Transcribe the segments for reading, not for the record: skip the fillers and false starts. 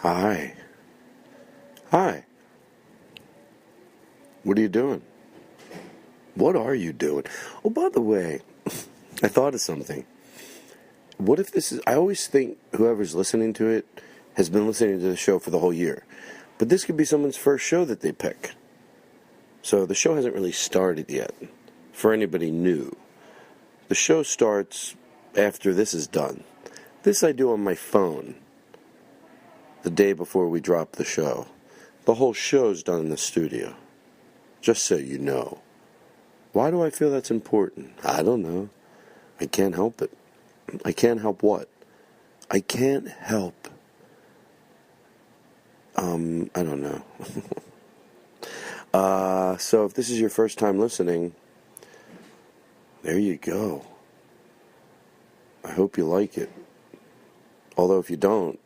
Hi. Hi. What are you doing? What are you doing? Oh, by the way, I thought of something. What if this is... I always think whoever's listening to it has been listening to the show for the whole year. But this could be someone's first show that they pick. So the show hasn't really started yet. For anybody new. The show starts after this is done. This I do on my phone. The day before we drop the show. The whole show's done in the studio. Just so you know. Why do I feel that's important? I don't know. I can't help it. I can't help what? I can't help. I don't know. So if this is your first time listening, there you go. I hope you like it. Although if you don't,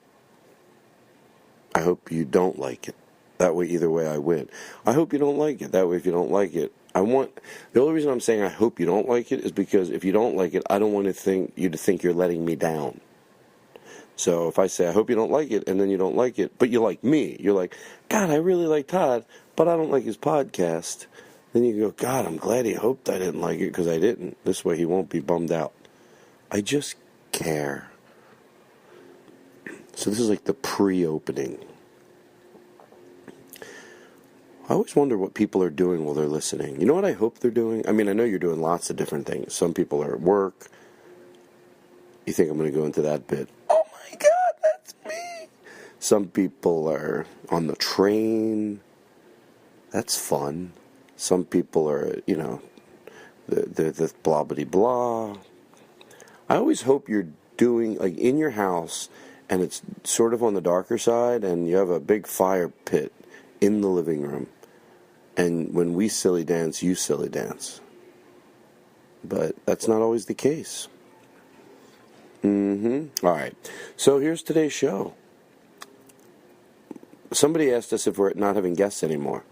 I hope you don't like it. That way, either way, I win. I hope you don't like it. That way, if you don't like it, the only reason I'm saying I hope you don't like it is because if you don't like it, I don't want you to think you're letting me down. So if I say, I hope you don't like it, and then you don't like it, but you like me, you're like, God, I really like Todd, but I don't like his podcast. Then you go, God, I'm glad he hoped I didn't like it because I didn't. This way he won't be bummed out. I just care. So this is like the pre-opening. I always wonder what people are doing while they're listening. You know what I hope they're doing? I mean, I know you're doing lots of different things. Some people are at work. You think I'm going to go into that bit? Oh my God, that's me! Some people are on the train. That's fun. Some people are, the blah blah blah. I always hope you're doing, like, in your house, and it's sort of on the darker side, and you have a big fire pit in the living room. And when we silly dance, you silly dance. But that's not always the case. All right. So here's today's show. Somebody asked us if we're not having guests anymore.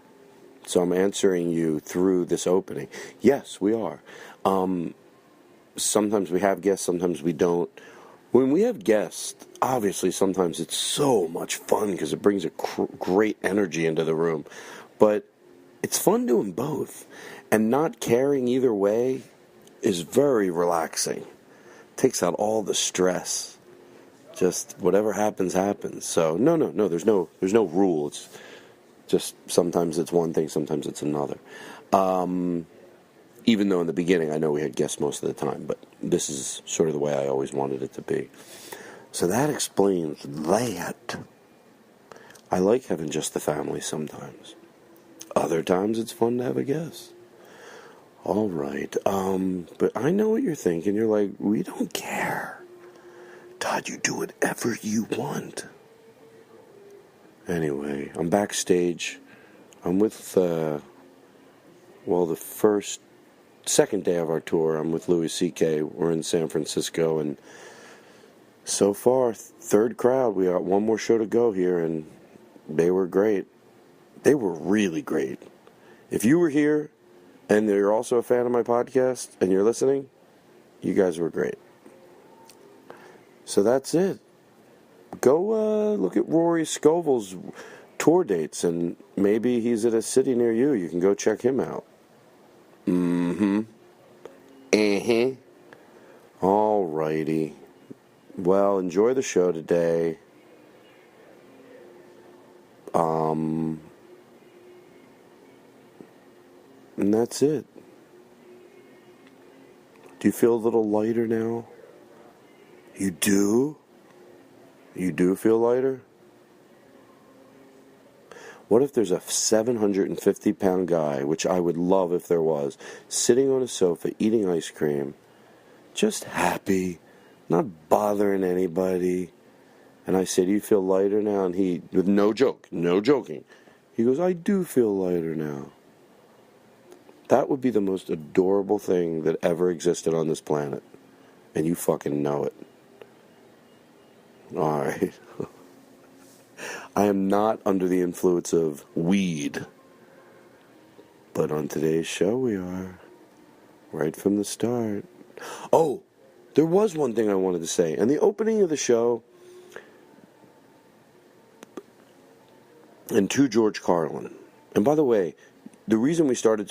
So I'm answering you through this opening. Yes, we are. Sometimes we have guests, sometimes we don't. When we have guests, obviously sometimes it's so much fun because it brings a great energy into the room. But it's fun doing both. And not caring either way is very relaxing. Takes out all the stress. Just whatever happens, happens. So no, there's no rule. It's just sometimes it's one thing, sometimes it's another. Even though in the beginning I know we had guests most of the time, but this is sort of the way I always wanted it to be. So that explains that. I like having just the family sometimes. Other times it's fun to have a guest. All right. But I know what you're thinking. You're like, we don't care. Todd, you do whatever you want. Anyway, I'm backstage. I'm with, the second day of our tour. I'm with Louis C.K. We're in San Francisco, and so far, third crowd. We got one more show to go here, and they were great. They were really great. If you were here, and you're also a fan of my podcast, and you're listening, you guys were great. So that's it. Go look at Rory Scovel's tour dates, and maybe he's at a city near you. You can go check him out. All righty. Well, enjoy the show today. And that's it. Do you feel a little lighter now? You do? You do feel lighter? What if there's a 750-pound guy, which I would love if there was, sitting on a sofa eating ice cream, just happy, not bothering anybody, and I say, do you feel lighter now? And he, with no joking, he goes, I do feel lighter now. That would be the most adorable thing that ever existed on this planet. And you fucking know it. All right. I am not under the influence of weed. But on today's show we are. Right from the start. Oh, there was one thing I wanted to say. In the opening of the show, and to George Carlin. And by the way, the reason we started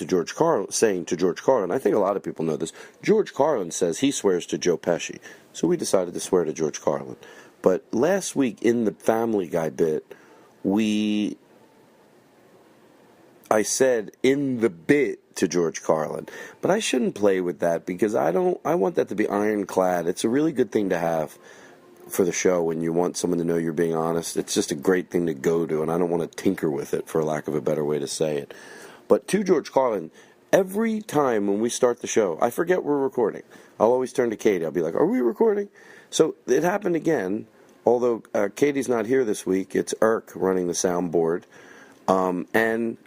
saying to George Carlin, I think a lot of people know this, George Carlin says he swears to Joe Pesci. So we decided to swear to George Carlin. But last week in the Family Guy bit, I said in the bit to George Carlin. But I shouldn't play with that because I want that to be ironclad. It's a really good thing to have for the show when you want someone to know you're being honest. It's just a great thing to go to, and I don't want to tinker with it, for lack of a better way to say it. But to George Carlin, every time when we start the show, I forget we're recording. I'll always turn to Katie. I'll be like, are we recording? So it happened again, although Katie's not here this week. It's Irk running the soundboard. And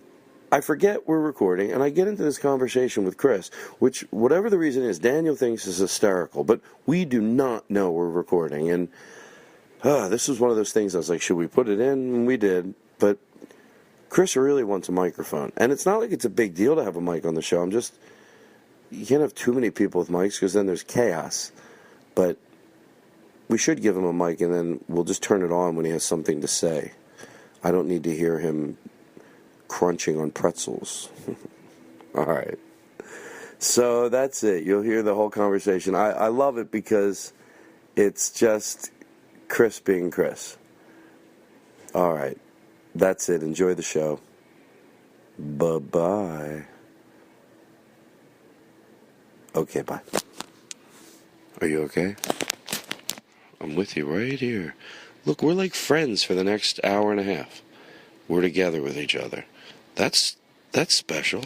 I forget we're recording, and I get into this conversation with Chris, which, whatever the reason is, Daniel thinks is hysterical, but we do not know we're recording. And this was one of those things I was like, should we put it in? And we did, but Chris really wants a microphone. And it's not like it's a big deal to have a mic on the show. You can't have too many people with mics because then there's chaos. But we should give him a mic, and then we'll just turn it on when he has something to say. I don't need to hear him crunching on pretzels. All right. So that's it. You'll hear the whole conversation. I love it because it's just Chris being Chris. All right. That's it. Enjoy the show. Bye-bye. Okay, bye. Are you okay? I'm with you right here. Look, we're like friends for the next hour and a half. We're together with each other. That's special.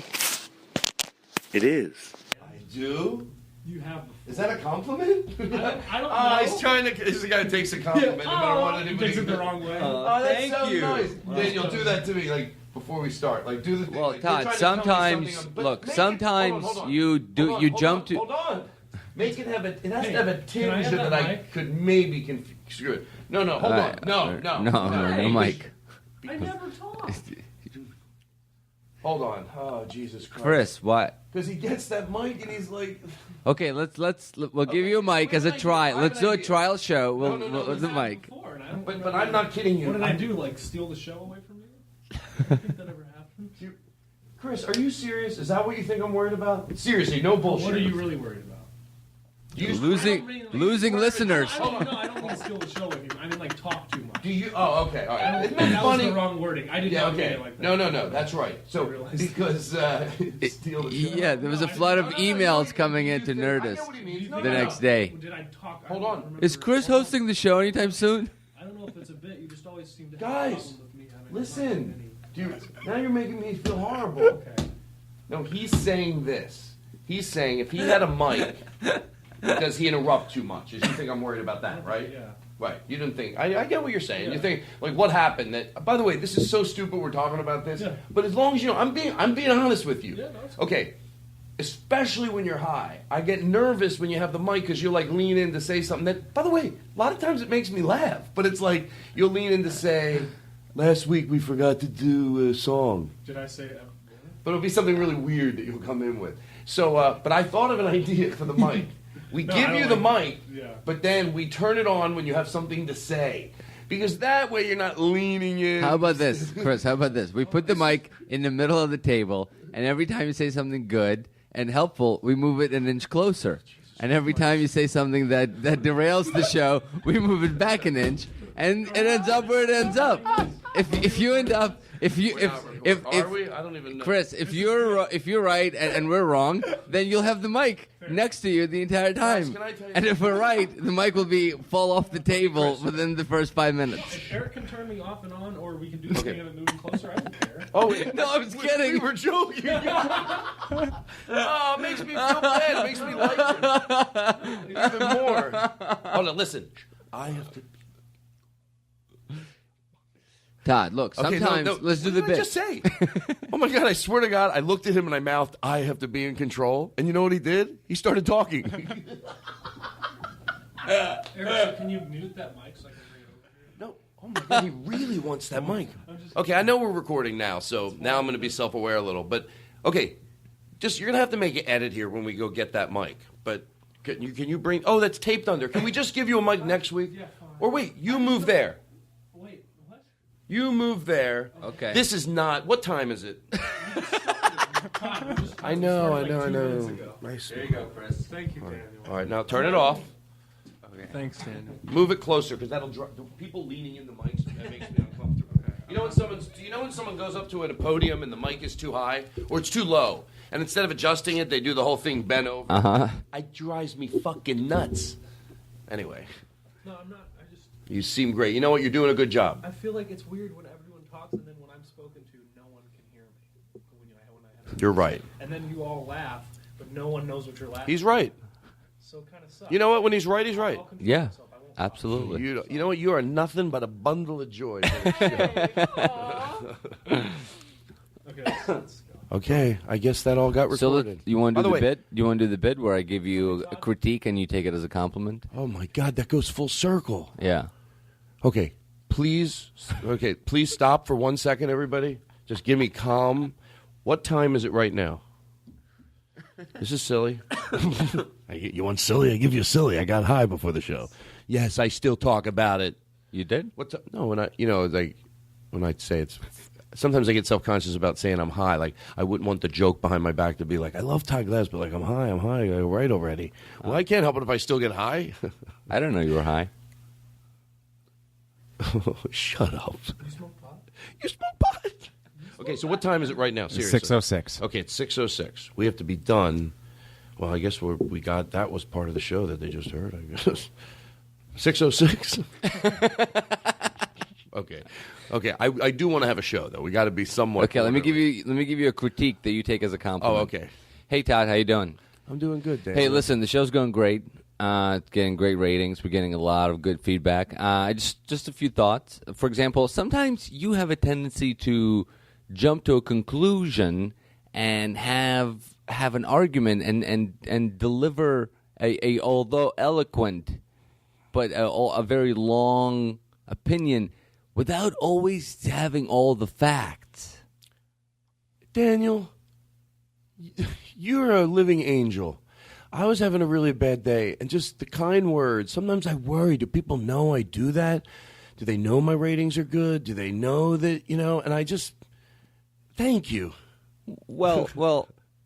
It is. I do? You have. Is that a compliment? I don't know. He's the guy who takes a compliment no matter what anybody takes it the wrong way. That's Thank so you. nice. Well, Daniel, do that to me, like, before we start. Like, do the thing. Well, like, you're Todd, trying to tell me sometimes, something, but look, make it- sometimes hold on. you jump to... Hold on. Make it have it has to have a can I tinge have that that I mic? could maybe screw it. No, hold on. No, mic. I never talked. Hold on. Oh, Jesus Christ. Chris, what? Because he gets that mic and he's like... Okay, we'll give you a mic as a trial. Let's do a trial show. We'll with the mic. But I'm not kidding you. What did I do? Like steal the show away from you? I think that ever happened. Chris, are you serious? Is that what you think I'm worried about? Seriously, no bullshit. What are you really worried about? Losing listeners. I don't mean steal the show with you. I mean like talk too much. Do you? Oh, okay, all right. Isn't That that was funny? the wrong wording. I did not mean it like that. No, that's right. So because steal the show. Yeah, there was a flood of emails coming in to Nerdist the next day. Did I talk? Hold on. Is Chris hosting the show anytime soon? I don't know if it's a bit. You just always seem to have Guys, problems with me having listen. Dude, now you're making me feel horrible. Okay. No, he's saying this. He's saying if he had a mic, does he interrupt too much? You think I'm worried about that, right? Yeah. Right. You didn't think. I get what you're saying. Yeah. You think like what happened? That by the way, this is so stupid. We're talking about this, Yeah. but as long as you know, I'm being honest with you. Yeah, no, it's Okay. Especially when you're high, I get nervous when you have the mic because you'll like lean in to say something that. By the way, a lot of times it makes me laugh, but it's like you'll lean in to say, "Last week we forgot to do a song." Did I say? But it'll be something really weird that you'll come in with. So, but I thought of an idea for the mic. We No, give I you don't the like- mic, yeah. but then we turn it on when you have something to say. Because that way you're not leaning in. How about this, Chris? How about this? We put the mic in the middle of the table, and every time you say something good and helpful, we move it an inch closer. And every time you say something that derails the show, we move it back an inch, and it ends up where it ends up. If you end up if Are we? I don't even know. Chris, if you're right and we're wrong, then you'll have the mic next to you the entire time. can I tell you And if we're right, the mic will fall off the table within the first 5 minutes. If Eric can turn me off and on, or we can do something of it moving closer. I don't care. Oh, No, I was kidding. We were joking. Oh, it makes me feel bad. It makes me like it even more. Oh, no, listen. I have to. Todd, look, Okay, sometimes no, let's do what the did bit. I just say? Oh my God! I swear to God, I looked at him and I mouthed, "I have to be in control." And you know what he did? He started talking. Eric, can you mute that mic so I can bring it over here? No. Oh my God! He really wants that mic. Okay, I know we're recording now, so now I'm going to be self-aware a little. But okay, you're going to have to make an edit here when we go get that mic. But can you bring? Oh, that's taped under. Can we just give you a mic next week? Yeah, fine. Or wait, you move there. Wait, what? You move there. Okay. This is not. What time is it? I know. Nice. There you go, Chris. Thank you, Daniel. All right, now turn it off. Okay. Thanks, Daniel. Move it closer because that'll draw people leaning in the mics. That makes me uncomfortable. You know when someone goes up to a podium and the mic is too high or it's too low, and instead of adjusting it, they do the whole thing bent over. It drives me fucking nuts. Anyway. No, I'm not. You seem great. You know what? You're doing a good job. I feel like it's weird when everyone talks and then when I'm spoken to, no one can hear me. When I have You're right. And then you all laugh, but no one knows what you're laughing. He's right. So it kind of sucks. You know what? When he's right, he's right. I'll control Yeah, myself. I won't talk. absolutely. You know what? You are nothing but a bundle of joy. Okay, let's go. Okay, I guess that all got So recorded. you want By to do the the way- bit? You want to do the bit where I give you a critique and you take it as a compliment? Oh my God, that goes full circle. Yeah. Okay, please stop for 1 second, everybody. Just give me calm. What time is it right now? This is silly. You want silly? I give you silly. I got high before the show. Yes, I still talk about it. You did? No, when I say it's. Sometimes I get self-conscious about saying I'm high. Like, I wouldn't want the joke behind my back to be like, I love Todd Glass, but like, I'm high. Right already. Well, I can't help it if I still get high. I don't know you were high. Shut up. You smoke pot? You smoke pot? Okay, so what time is it right now? Seriously. 6:06. Okay, it's 6:06. We have to be done. Well, I guess that was part of the show that they just heard, I guess. 6:06? Okay. I do want to have a show, though. We got to be somewhat. Okay, let me orderly. give you a critique that you take as a compliment. Oh, okay. Hey Todd, how you doing? I'm doing good, Dan. Hey, listen, the show's going great. It's getting great ratings. We're getting a lot of good feedback. Just a few thoughts. For example, sometimes you have a tendency to jump to a conclusion and have an argument and deliver a although eloquent but a very long opinion without always having all the facts. Daniel, you're a living angel. I was having a really bad day, and just the kind words. Sometimes I worry, do people know I do that? Do they know my ratings are good? Do they know that, and I just, thank you. Well,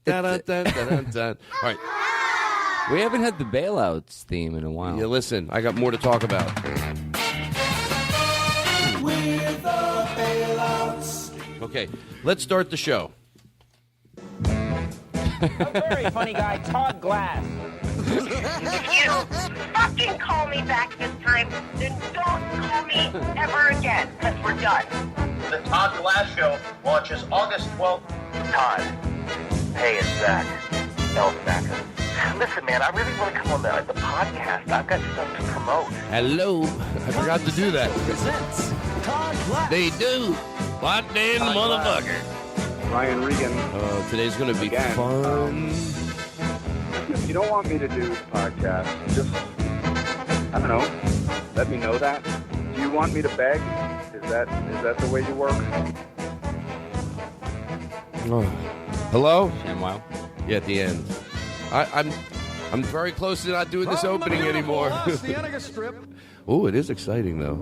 Dun, dun, dun, dun, dun. All right. we haven't had the bailouts theme in a while. Yeah, listen, I got more to talk about. Okay, let's start the show. A very funny guy, Todd Glass. If you fucking call me back this time, then don't call me ever again, because we're done. The Todd Glass Show launches August 12th. Todd. Hey, it's Zach. Elfnacker. Listen, man, I really want to come on the podcast. I've got stuff to promote. Hello. I forgot to do that. They do. Hot damn motherfucker. Ryan Regan. Today's going to be Again. fun. If you don't want me to do the podcast, just, I don't know, let me know that. Do you want me to beg? Is that the way you work? Hello? ShamWow. Yeah, at the end. I'm very close to not doing this opening anymore. Oh, it is exciting though.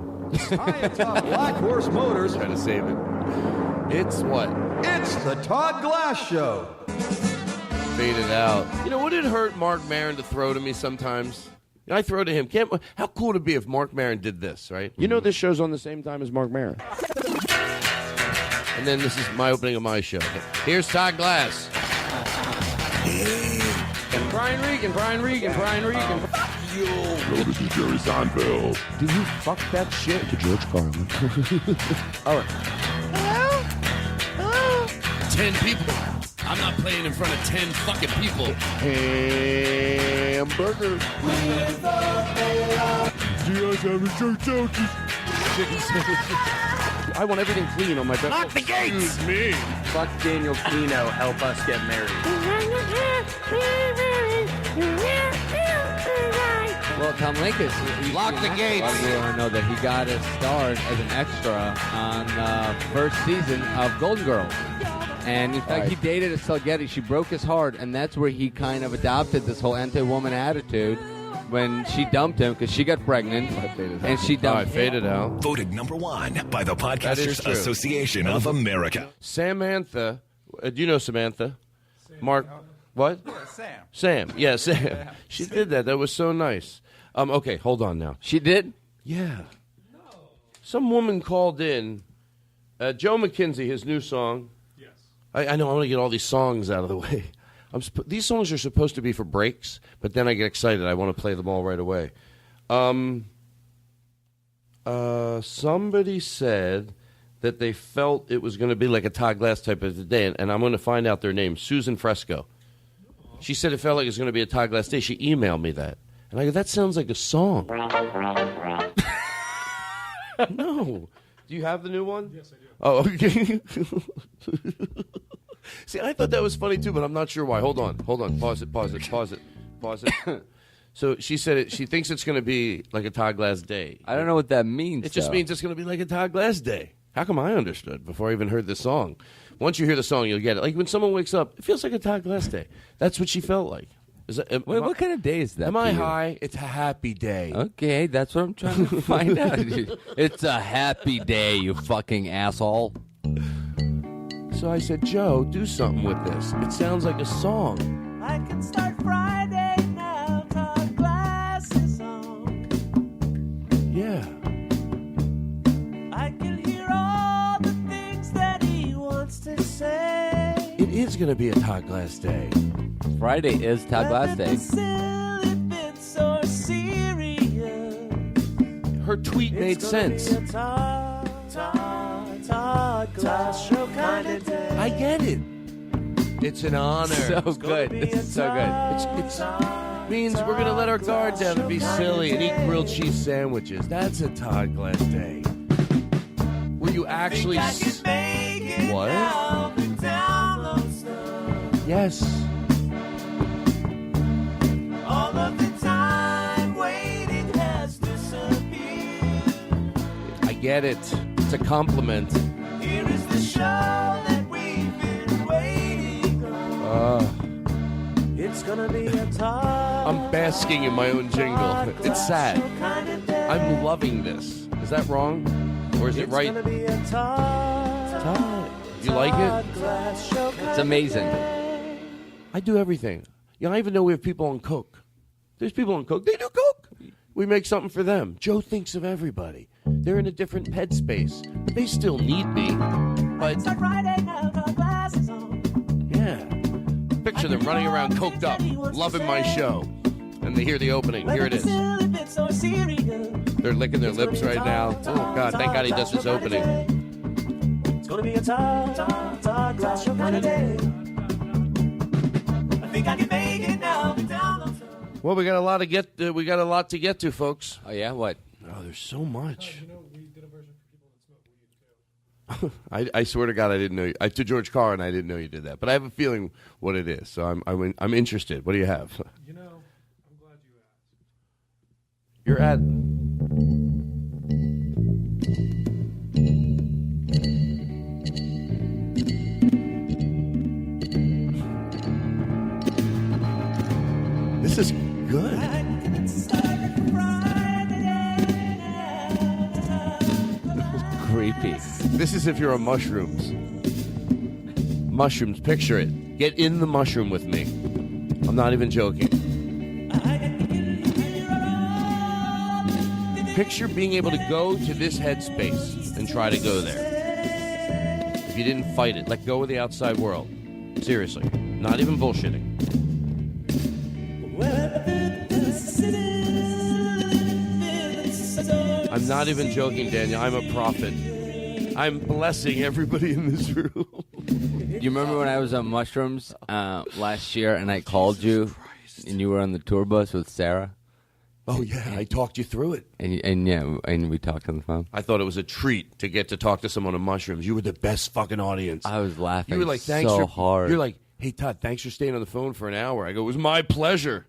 Black Horse Motors. Trying to save it. It's what? It's the Todd Glass Show. Faded out. You know, would it hurt Mark Maron to throw to me sometimes? I throw to him. How cool would it be if Mark Maron did this, right? You know this show's on the same time as Mark Maron. And then this is my opening of my show. Here's Todd Glass. And Brian Regan. Yo, this is Jerry Seinfeld. Did you fuck that shit to George Carlin? All right. Hello? 10 people. I'm not playing in front of 10 fucking people. Hamburger. Do you guys have a chicken sandwich? I want everything clean on my bed. Lock the gates! Excuse me. Fuck Daniel Kino, help us get married. Well, Tom Likas, Lock the gates. We want to know that he got a start as an extra on the first season of Golden Girls. And in fact, he dated a Salgetti. She broke his heart, and that's where he kind of adopted this whole anti-woman attitude. when she dumped him because she got pregnant, and she All right, dumped fade it out. Voted #1 by the is Podcasters true. Association of America. Samantha, do you know Samantha? Mark, what? Sam. Yeah, Sam. She did that. That was so nice. Okay, hold on now. She did? Yeah. Some woman called in. Joe McKenzie, his new song. Yes. I know I want to get all these songs out of the way. These songs are supposed to be for breaks, but then I get excited. I want to play them all right away. Somebody said that they felt it was going to be like a Todd Glass type of a day, and I'm going to find out their name. Susan Fresco. She said it felt like it was going to be a Todd Glass day. She emailed me that. And I go, that sounds like a song. No. Do you have the new one? Yes, I do. Oh, okay. See, I thought that was funny too, but I'm not sure why. Hold on. Pause it. So she said she thinks it's going to be like a Todd Glass day. I don't know what that means. It just though. means it's going to be like a Todd Glass day. How come I understood before I even heard the song? Once you hear the song, you'll get it. Like when someone wakes up, it feels like a Todd Glass day. That's what she felt like. What kind of day is that? Am for I you? high? It's a happy day. Okay, that's what I'm trying to find out. It's a happy day, you fucking asshole. So I said, Joe, do something with this. It sounds like a song. I can start Friday now, Todd glasses on. Yeah. I can hear all the things that he wants to say. It is going to be a Todd Glass day. Friday is Todd Glass Whether Day. the silly bits or serious, Her tweet made it's gonna sense. be a Todd Glass show kind of day. I get it. It's an honor. So good. It's so good. It's means we're going to let our guard down and be silly and eat grilled cheese sandwiches. That's a Todd Glass day. Were you actually... What? Yes. All of the time waiting has disappeared. I get it. It's a compliment. Here is the show that we've been waiting on. It's gonna be a Todd. I'm basking in my own jingle. It's sad. I'm loving this. Is that wrong? Or is it right? It's gonna be a Todd. You like it? It's amazing. I do everything. I even know we have people on Coke. There's people on Coke. They do Coke. We make something for them. Joe thinks of everybody. They're in a different headspace, but they still need me. But yeah, picture them running around coked up, loving my show, and they hear the opening. Here it is. They're licking their lips right now. Oh God! Thank God he does this opening. It's gonna be a Todd Glass show kind of day. I think I can make it now. Well, we got a lot to get. We got a lot to get to, folks. Oh yeah, what? Oh, there's so much. You know, we did a version for people that smoke weed too. I swear to God, I didn't know. To George Carlin, I didn't know you did that. But I have a feeling what it is, so I'm interested. What do you have? You know, I'm glad you asked. You're at. This is good. Creepy. This is if you're on mushrooms. Mushrooms, picture it. Get in the mushroom with me. I'm not even joking. Picture being able to go to this headspace and try to go there. If you didn't fight it, let go of the outside world. Seriously. Not even bullshitting. I'm not even joking, Daniel. I'm a prophet. I'm blessing everybody in this room. Do you remember when I was on mushrooms last year and I called you and you were on the tour bus with Sarah? Oh, yeah. I talked you through it. And we talked on the phone. I thought it was a treat to get to talk to someone on mushrooms. You were the best fucking audience. I was laughing You were like, thanks so for, hard. You're like, hey, Todd, thanks for staying on the phone for an hour. I go, it was my pleasure.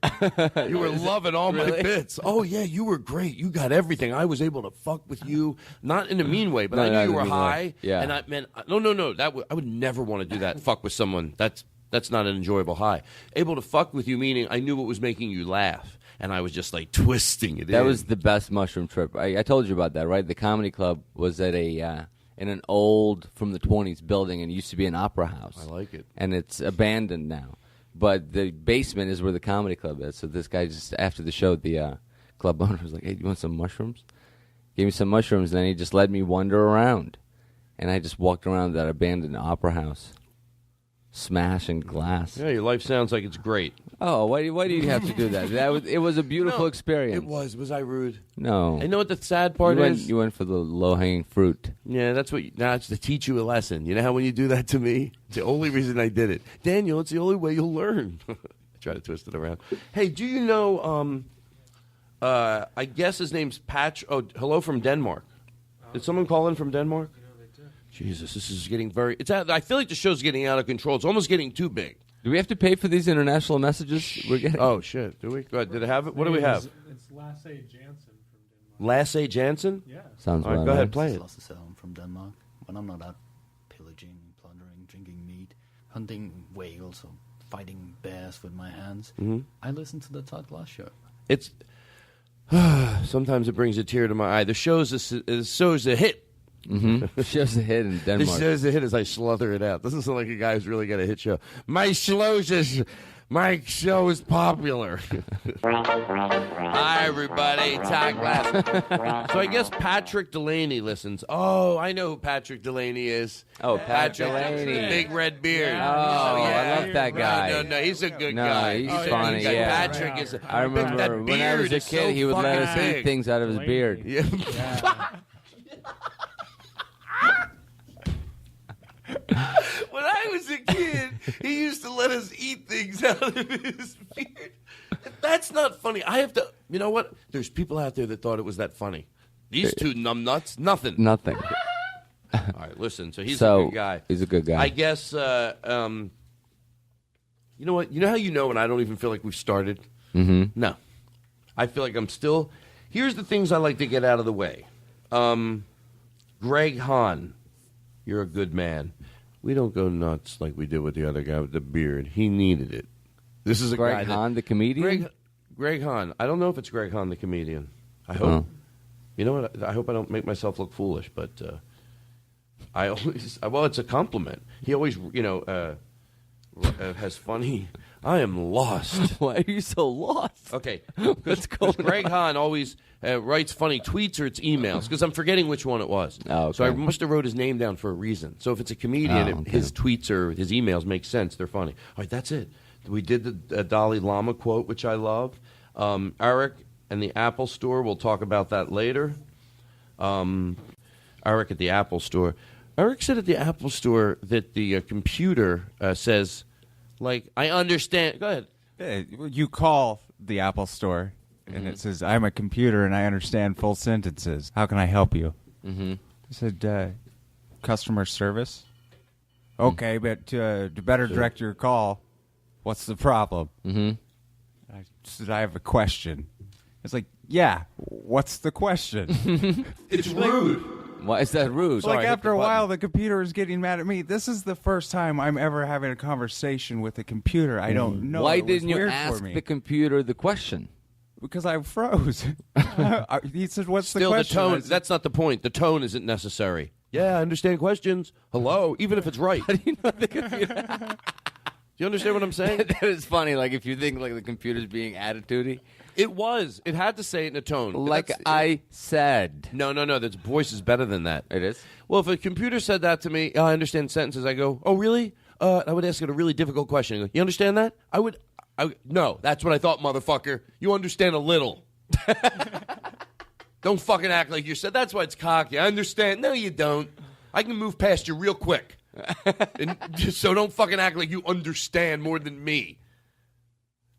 You were loving all my Really? bits. Oh, yeah, you were great. You got everything. I was able to fuck with you, not in a mean way, but No, I knew not you in a were mean way. high. Yeah. And I meant, no. I would never want to do that, fuck with someone. That's not an enjoyable high. Able to fuck with you, meaning I knew what was making you laugh. and I was just like twisting it. That was the best mushroom trip. I told you about that, right? The comedy club was at a in an old from the 20s building, and it used to be an opera house. I like it, and it's abandoned now. But the basement is where the comedy club is. So this guy just after the show, the club owner was like, "Hey, do you want some mushrooms?" Gave me some mushrooms, and then he just let me wander around, and I just walked around that abandoned opera house, smashing glass. Yeah, your life sounds like it's great. Oh, why do you have to do that? It was a beautiful experience. It was. Was I rude? No. I know what the sad part is. You went for the low-hanging fruit. Yeah, that's what. Now it's to teach you a lesson. You know how when you do that to me, it's the only reason I did it. Daniel, it's the only way you'll learn. I try to twist it around. Hey, do you know? I guess his name's Patch. Oh, hello from Denmark. Did someone call in from Denmark? Jesus, this is getting very. I feel like the show's getting out of control. It's almost getting too big. Do we have to pay for these international messages we're getting? Oh shit! Do we? Go ahead. Did it have it? What do we have? It's Lasse Jansen from Denmark. Lasse Jansen? Yeah. Sounds all right. Go ahead, play it. Lasse from Denmark. When I'm not out pillaging, plundering, drinking meat, hunting whales, or fighting bears with my hands, I listen to the Todd Glass Show. It's sometimes it brings a tear to my eye. The show's a hit. The show's a hit in Denmark. The show's a hit as I sluther it out. Doesn't sound like a guy who's really got a hit show. My show is popular. Hi, everybody. Todd Glass. So I guess Patrick Delaney listens. Oh, I know who Patrick Delaney is. Oh, Patrick the big red beard. Oh, I love that guy. No, he's a good guy. He's funny, yeah. Patrick is. I remember when I was a kid, he would let us eat things out of his beard. Yeah. When I was a kid, he used to let us eat things out of his beard. That's not funny. I have to. You know what? There's people out there that thought it was that funny. These two numbnuts, nothing. Nothing. All right, listen. So he's a good guy. He's a good guy. I guess. You know what? You know how you know when I don't even feel like we've started? Mm-hmm. No, I feel like I'm still. Here's the things I like to get out of the way. Greg Hahn, you're a good man. We don't go nuts like we did with the other guy with the beard. He needed it. This is a Greg guy Hahn, the comedian? Greg Hahn. I don't know if it's Greg Hahn, the comedian. I hope. You know what? I hope I don't make myself look foolish, but I always. Well, it's a compliment. He always, has funny. I am lost. Why are you so lost? Okay. What's going on? Greg Hahn always writes funny tweets or it's emails because I'm forgetting which one it was. Oh, okay. So I must have wrote his name down for a reason. So if it's a comedian, his tweets or his emails make sense. They're funny. All right, that's it. We did the Dalai Lama quote, which I love. Eric and the Apple Store, we'll talk about that later. Eric at the Apple Store. Eric said at the Apple Store that the computer says, like, I understand. Go ahead. You call the Apple Store, and it says, I'm a computer, and I understand full sentences. How can I help you? Mm-hmm. I said, customer service. Okay, but to better direct your call, what's the problem? Mm-hmm. I said, I have a question. It's like, yeah, what's the question? It's rude. Why is that rude? It's like after a while, the computer is getting mad at me. This is the first time I'm ever having a conversation with a computer. I don't know. Why It was didn't you weird ask for me. the computer the question? Because I froze. He said, what's the Still, question? the I tone, said, that's not the point. The tone isn't necessary. Yeah, I understand questions. Hello, even if it's right. How do you know the computer? Do you understand what I'm saying? That is funny. Like if you think like the computer's being attitudey. It was. It had to say it in a tone. Like I said. No. That voice is better than that. It is? Well, if a computer said that to me, I understand sentences. I go, oh, really? I would ask it a really difficult question. I go, you understand that? No, that's what I thought, motherfucker. You understand a little. Don't fucking act like you said. That's why it's cocky. I understand. No, you don't. I can move past you real quick. So don't fucking act like you understand more than me.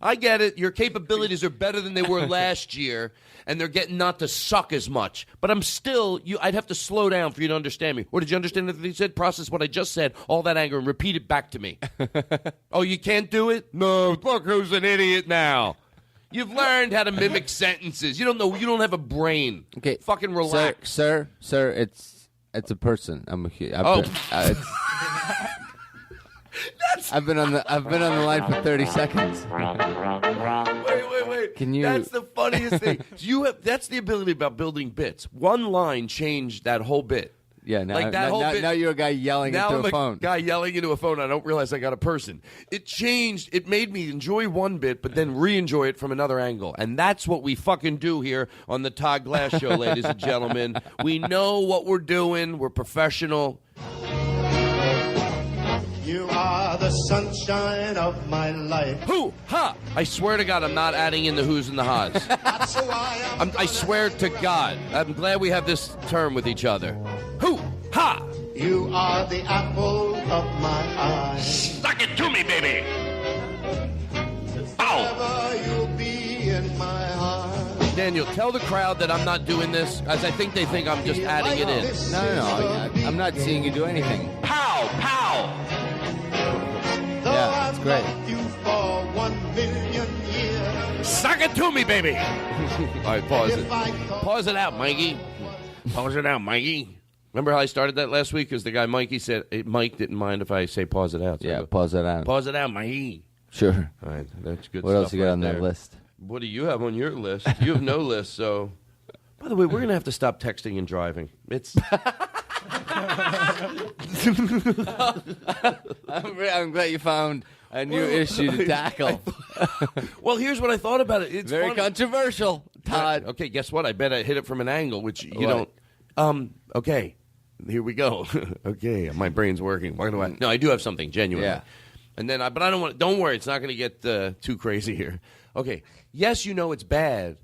I get it. Your capabilities are better than they were last year, and they're getting not to suck as much. But I'm still, I'd have to slow down for you to understand me. Or did you understand what he said? Process what I just said, all that anger, and repeat it back to me. Oh, you can't do it? No, look who's an idiot now. You've learned how to mimic sentences. You don't know. You don't have a brain. Okay, fucking relax, sir. It's a person. I've been on the line for 30 seconds. Wait. right. Can you? That's the funniest thing. That's the ability about building bits. One line changed that whole bit. Yeah, now, Like that whole bit. now you're a guy yelling Now into I'm a phone. guy yelling into a phone. I don't realize I got a person. It changed. It made me enjoy one bit, but then re-enjoy it from another angle. And that's what we fucking do here on the Todd Glass Show, ladies and gentlemen. We know what we're doing. We're professional. You are the sunshine of my life. Who? Ha! I swear to God, I'm not adding in the who's and the ha's. I swear to God. I'm glad we have this term with each other. Who? Ha! You are the apple of my eye. Stuck it to me, baby. Forever you'll be in my heart. Daniel, tell the crowd that I'm not doing this, as I think they think I'm just adding it in. No. I'm not seeing you do anything. Pow, pow. Yeah, it's great. You for 1,000,000 years. Suck it to me, baby. All right, pause it. Pause it out, Mikey. Pause it out, Mikey. Remember how I started that last week? Because the guy Mikey said Mike didn't mind if I say pause it out. So Yeah, pause it out. Pause it out, Mikey. Sure. All right, that's good. What stuff else you got right on there. that list? What do you have on your list? You have no list, so. By the way, we're gonna have to stop texting and driving. It's. I'm glad you found a new issue to tackle. Well, here's what I thought about it. It's Very funny. controversial, Todd. Okay, guess what? I bet I hit it from an angle, which you don't. Okay, here we go. Okay, my brain's working. What do I? No, I do have something genuinely. Yeah. And then, but I don't want. Don't worry, it's not going to get too crazy here. Okay. Yes, you know it's bad,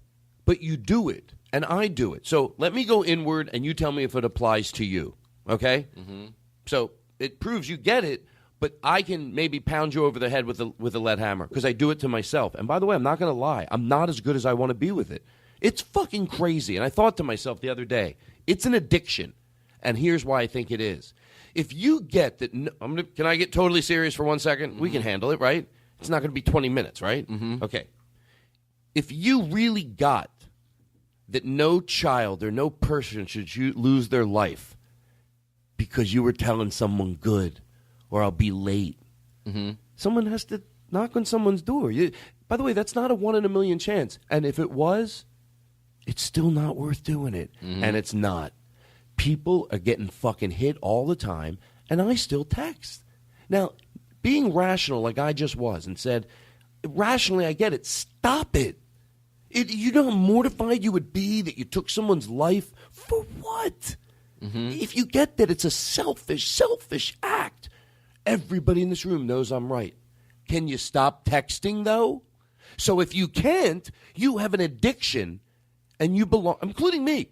but you do it, and I do it. So let me go inward, and you tell me if it applies to you. Okay. Mm-hmm. So it proves you get it, but I can maybe pound you over the head with a lead hammer because I do it to myself. And by the way, I'm not going to lie. I'm not as good as I want to be with it. It's fucking crazy. And I thought to myself the other day, it's an addiction. And here's why I think it is. If you get that, can I get totally serious for 1 second? Mm-hmm. We can handle it, right? It's not going to be 20 minutes, right? Mm-hmm. Okay. If you really got that no child or no person should lose their life because you were telling someone good or I'll be late, someone has to knock on someone's door. By the way, that's not a 1 in a million chance. And if it was, it's still not worth doing it. And it's not. People are getting fucking hit all the time, and I still text. Now, being rational like I just was and said, rationally, I get it. Stop it. You know how mortified you would be that you took someone's life? For what? If you get that it's a selfish act, everybody in this room knows I'm right. Can you stop texting, though? So if you can't, you have an addiction, and you belong, including me.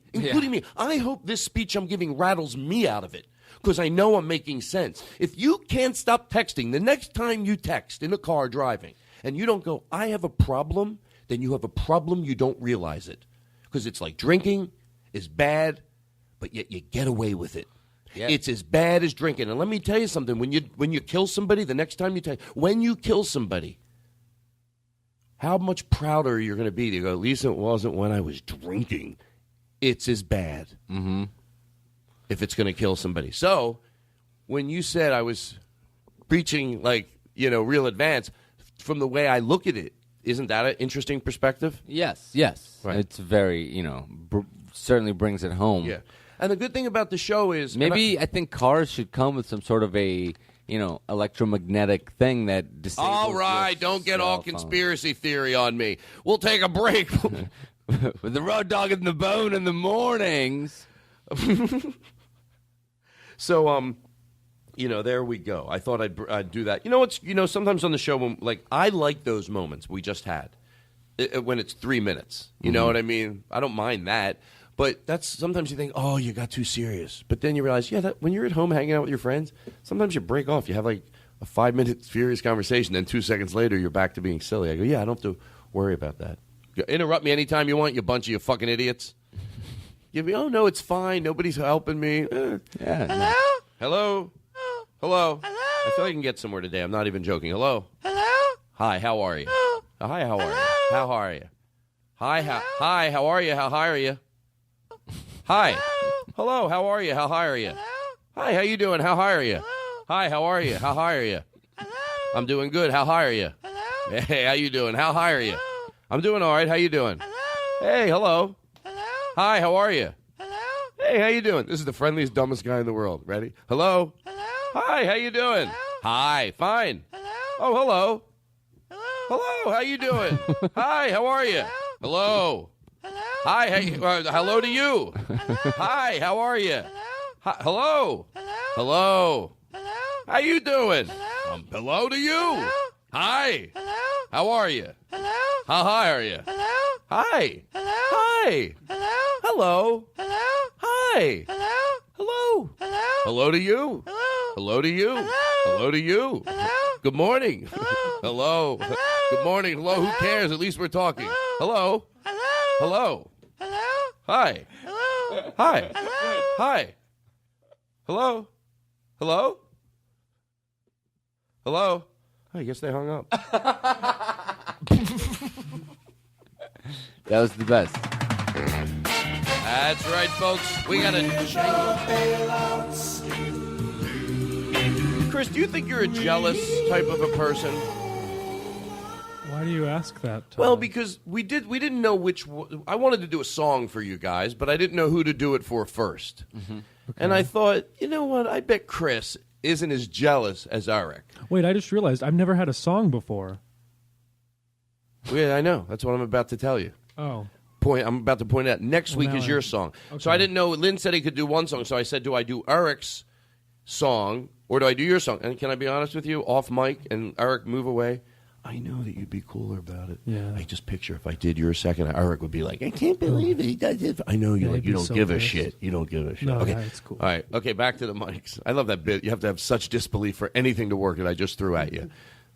I hope this speech I'm giving rattles me out of it, because I know I'm making sense. If you can't stop texting, the next time you text in a car driving, and you don't go, I have a problem, then you have a problem, you don't realize it. Because it's like drinking is bad, but yet you get away with it. Yeah. It's as bad as drinking. And let me tell you something. When you kill somebody, the next time when you kill somebody, how much prouder you're going to be to go, at least it wasn't when I was drinking. It's as bad if it's going to kill somebody. So when you said I was preaching real advance, from the way I look at it, isn't that an interesting perspective? Yes. Right. It's very, certainly brings it home. Yeah. And the good thing about the show is... I think cars should come with some sort of a, electromagnetic thing that disables all right, don't get all conspiracy theory on me. We'll take a break. With the road dog in the bone in the mornings. So, there we go. I thought I'd do that. Sometimes on the show, I like those moments we just had when it's 3 minutes. You know what I mean? I don't mind that. But that's sometimes you think, oh, you got too serious. But then you realize, when you're at home hanging out with your friends, sometimes you break off. You have a 5-minute furious conversation. Then 2 seconds later, you're back to being silly. I go, I don't have to worry about that. Interrupt me anytime you want, you bunch of you fucking idiots. You be, oh, no, it's fine. Nobody's helping me. Yeah. Hello? Hello? I feel like I can get somewhere today. I'm not even joking. Hello? Hi, how are you? Hi, how are you? How are you? Hi, how are you? How high are you? Hi. Hello, how are you? How high are you? Hi, how you doing? How high are you? Hi, how are you? How high are you? I'm doing good. How high are you? Hey, how you doing? How high are you? I'm doing all right. How you doing? Hello. Hey, hello. Hello. Hi, how are you? Hello. Hey, how you doing? This is the friendliest, dumbest guy in the world. Ready? Hello. Hello. Hi, how you doing? Hello. Hi, fine. Hello. Oh, hello. Hello. Hello, how you doing? Hi, how are you? Hello. Hello. Hi, hey, hello to you. Hello. Hi, how are you? Hello. Hi, hello. Hello. Hello. How you doing? Hello. Hello to you. Hello. Hi. Hello. How are you? Hello. How high are you? Hello. Hi. Hello. Hi. Hello. Hello. Hello. Hi. Hello. Hello. Hello. Hello to you. Hello. Hello to you. Hello. Hello to you. Hello. Good morning. Hello. Hello. Good morning. Hello. Who cares? At least we're talking. Hello. Hello. Hello. Hello. Hi. Hello. Hi. Hello. Hi. Hello. Hello. Hello. Oh, I guess they hung up. That was the best. That's right, folks. We got a Chris, do you think you're a jealous type of a person? Why do you ask that, Todd? Well, because we didn't know which. I wanted to do a song for you guys, but I didn't know who to do it for first. Mm-hmm. Okay. And I thought, you know what? I bet Chris isn't as jealous as Eric. Wait, I just realized I've never had a song before. Yeah, I know. That's what I'm about to tell you. Oh. I'm about to point out. Next week is your song. Okay. So I didn't know. Lynn said he could do one song, so I said, do I do Eric's song or do I do your song? And can I be honest with you? Off mic and Eric, move away. I know that you'd be cooler about it. Yeah. I just picture if I did your second, Eric would be like, I can't believe it. He does it. I know you like. You don't give a shit. You don't give a shit. No, okay, it's cool. All right. Okay, back to the mics. I love that bit. You have to have such disbelief for anything to work that I just threw at you.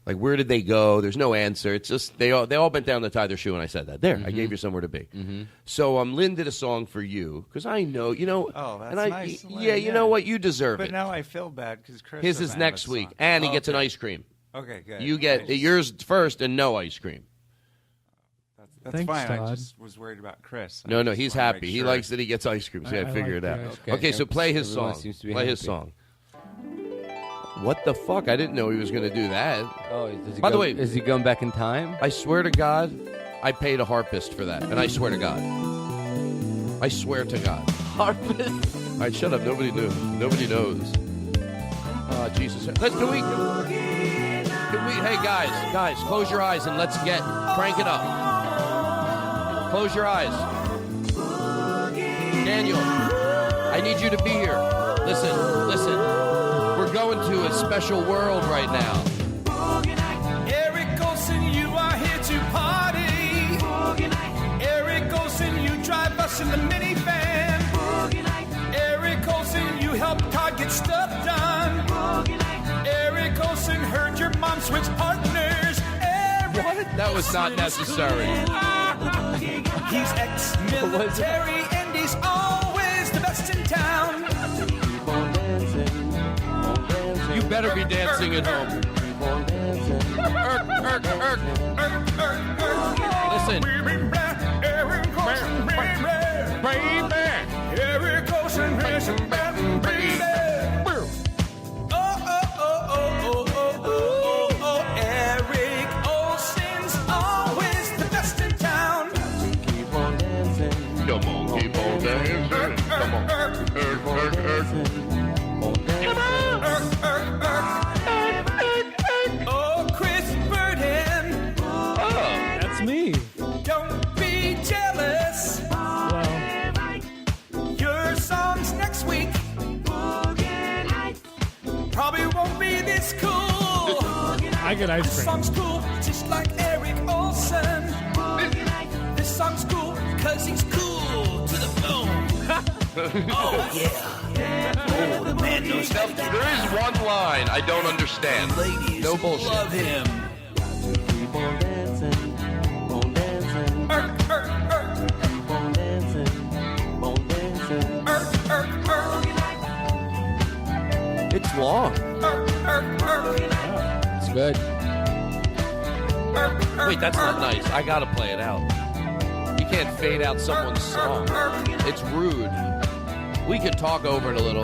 Like, where did they go? There's no answer. It's just they all bent down to tie their shoe, and I said that. There, I gave you somewhere to be. Mm-hmm. So Lynn did a song for you because I know, you know. Oh, that's and nice. Lynn, yeah, you know what? You deserve it. But now I feel bad because Chris. His is next week, and he gets an ice cream. Okay, good. You get yours first and no ice cream. That's Thanks, fine. Todd. I just was worried about Chris. No, he's happy. Sure. He likes that he gets ice cream, so I figured it out. Okay, so play his song. Play his song. What the fuck? I didn't know he was going to do that. Oh, by the way, is he going back in time? I swear to God, I paid a harpist for that, and I swear to God. I swear to God. Harpist? All right, shut up. Nobody knew. Nobody knows. Oh, Jesus. Can we, hey, guys, close your eyes and let's crank it up. Close your eyes. Daniel, I need you to be here. Listen. We're going to a special world right now. Eric Olsen, you are here to party. Eric Olsen, you drive us in the minivan. Eric Olsen, you help Todd get stuff done. Eric Olsen heard your mom switch partners. What? That was not necessary. He's ex-military and he's always the best in town. You better be dancing at home. Listen. Eric Olsen, baby. Eric Olsen, baby. Eric Olsen's always the best in town. Keep on dancing. Come on, keep on dancing. Come on. Oh, Chris Burden. Oh, that's me. Don't be jealous. Well, your song's next week. Probably won't be this cool. I get ice This cream. song's cool, just like Eric Olsen. This song's cool, cause he's cool to the bone. Oh, yeah. Oh, the man knows stuff. There is one line I don't understand. Ladies no bullshit. love him. Keep on dancing, on dancing. Keep on dancing, on dancing. It's long. It's good. Wait, that's not nice. I gotta play it out. You can't fade out someone's song. It's rude. We could talk over it a little.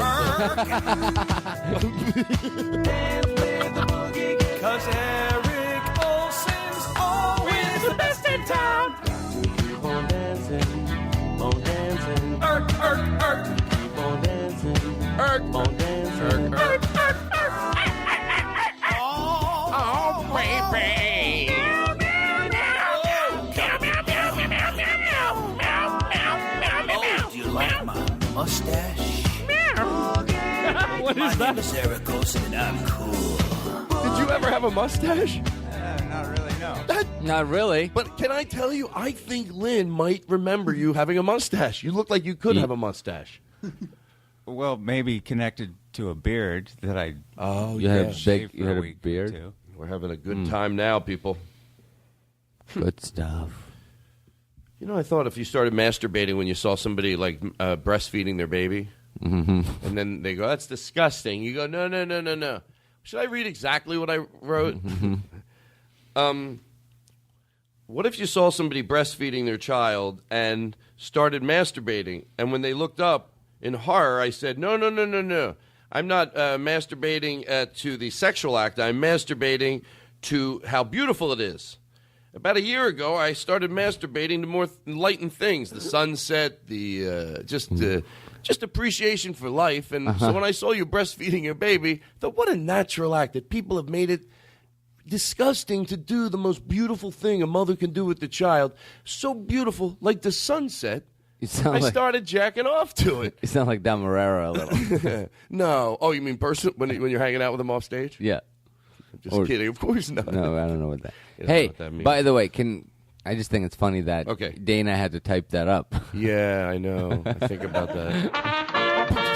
Cause Eric Olsen's always the best in town. Keep on dancing, Erk, erk, erk. keep on dancing, Erk, on dancing. erk, erk, erk. Oh, baby. Oh, do you like my mustache? What is that? My name is Eric Olsen, and I'm cool. Did you ever have a mustache? Not really, no. Not really. But can I tell you, I think Lynn might remember you having a mustache. You look like you could have a mustache. Well, maybe connected to a beard that I. Oh, You had a shaved big, you for had a week or beard. two. We're having a good time now, people. Good stuff. You know, I thought if you started masturbating when you saw somebody like breastfeeding their baby, and then they go, "That's disgusting." You go, "No, no, no, no, no." Should I read exactly what I wrote? What if you saw somebody breastfeeding their child and started masturbating, and when they looked up in horror, I said, "No, no, no, no, no. I'm not masturbating to the sexual act. I'm masturbating to how beautiful it is." About a year ago, I started masturbating to more enlightened things: the sunset, the just appreciation for life. And so when I saw you breastfeeding your baby, I thought, what a natural act that people have made it disgusting to do the most beautiful thing a mother can do with the child. So beautiful, like the sunset. You sound I like, started jacking off to it. you sound like Don Marrero a little. No. Oh, you mean when you're hanging out with him off stage? Yeah. Just kidding. Of course not. No, I don't know what that. You don't know Hey, what that means. by the way, I just think it's funny that Okay. Dana had to type that up. Yeah, I know. I think about that.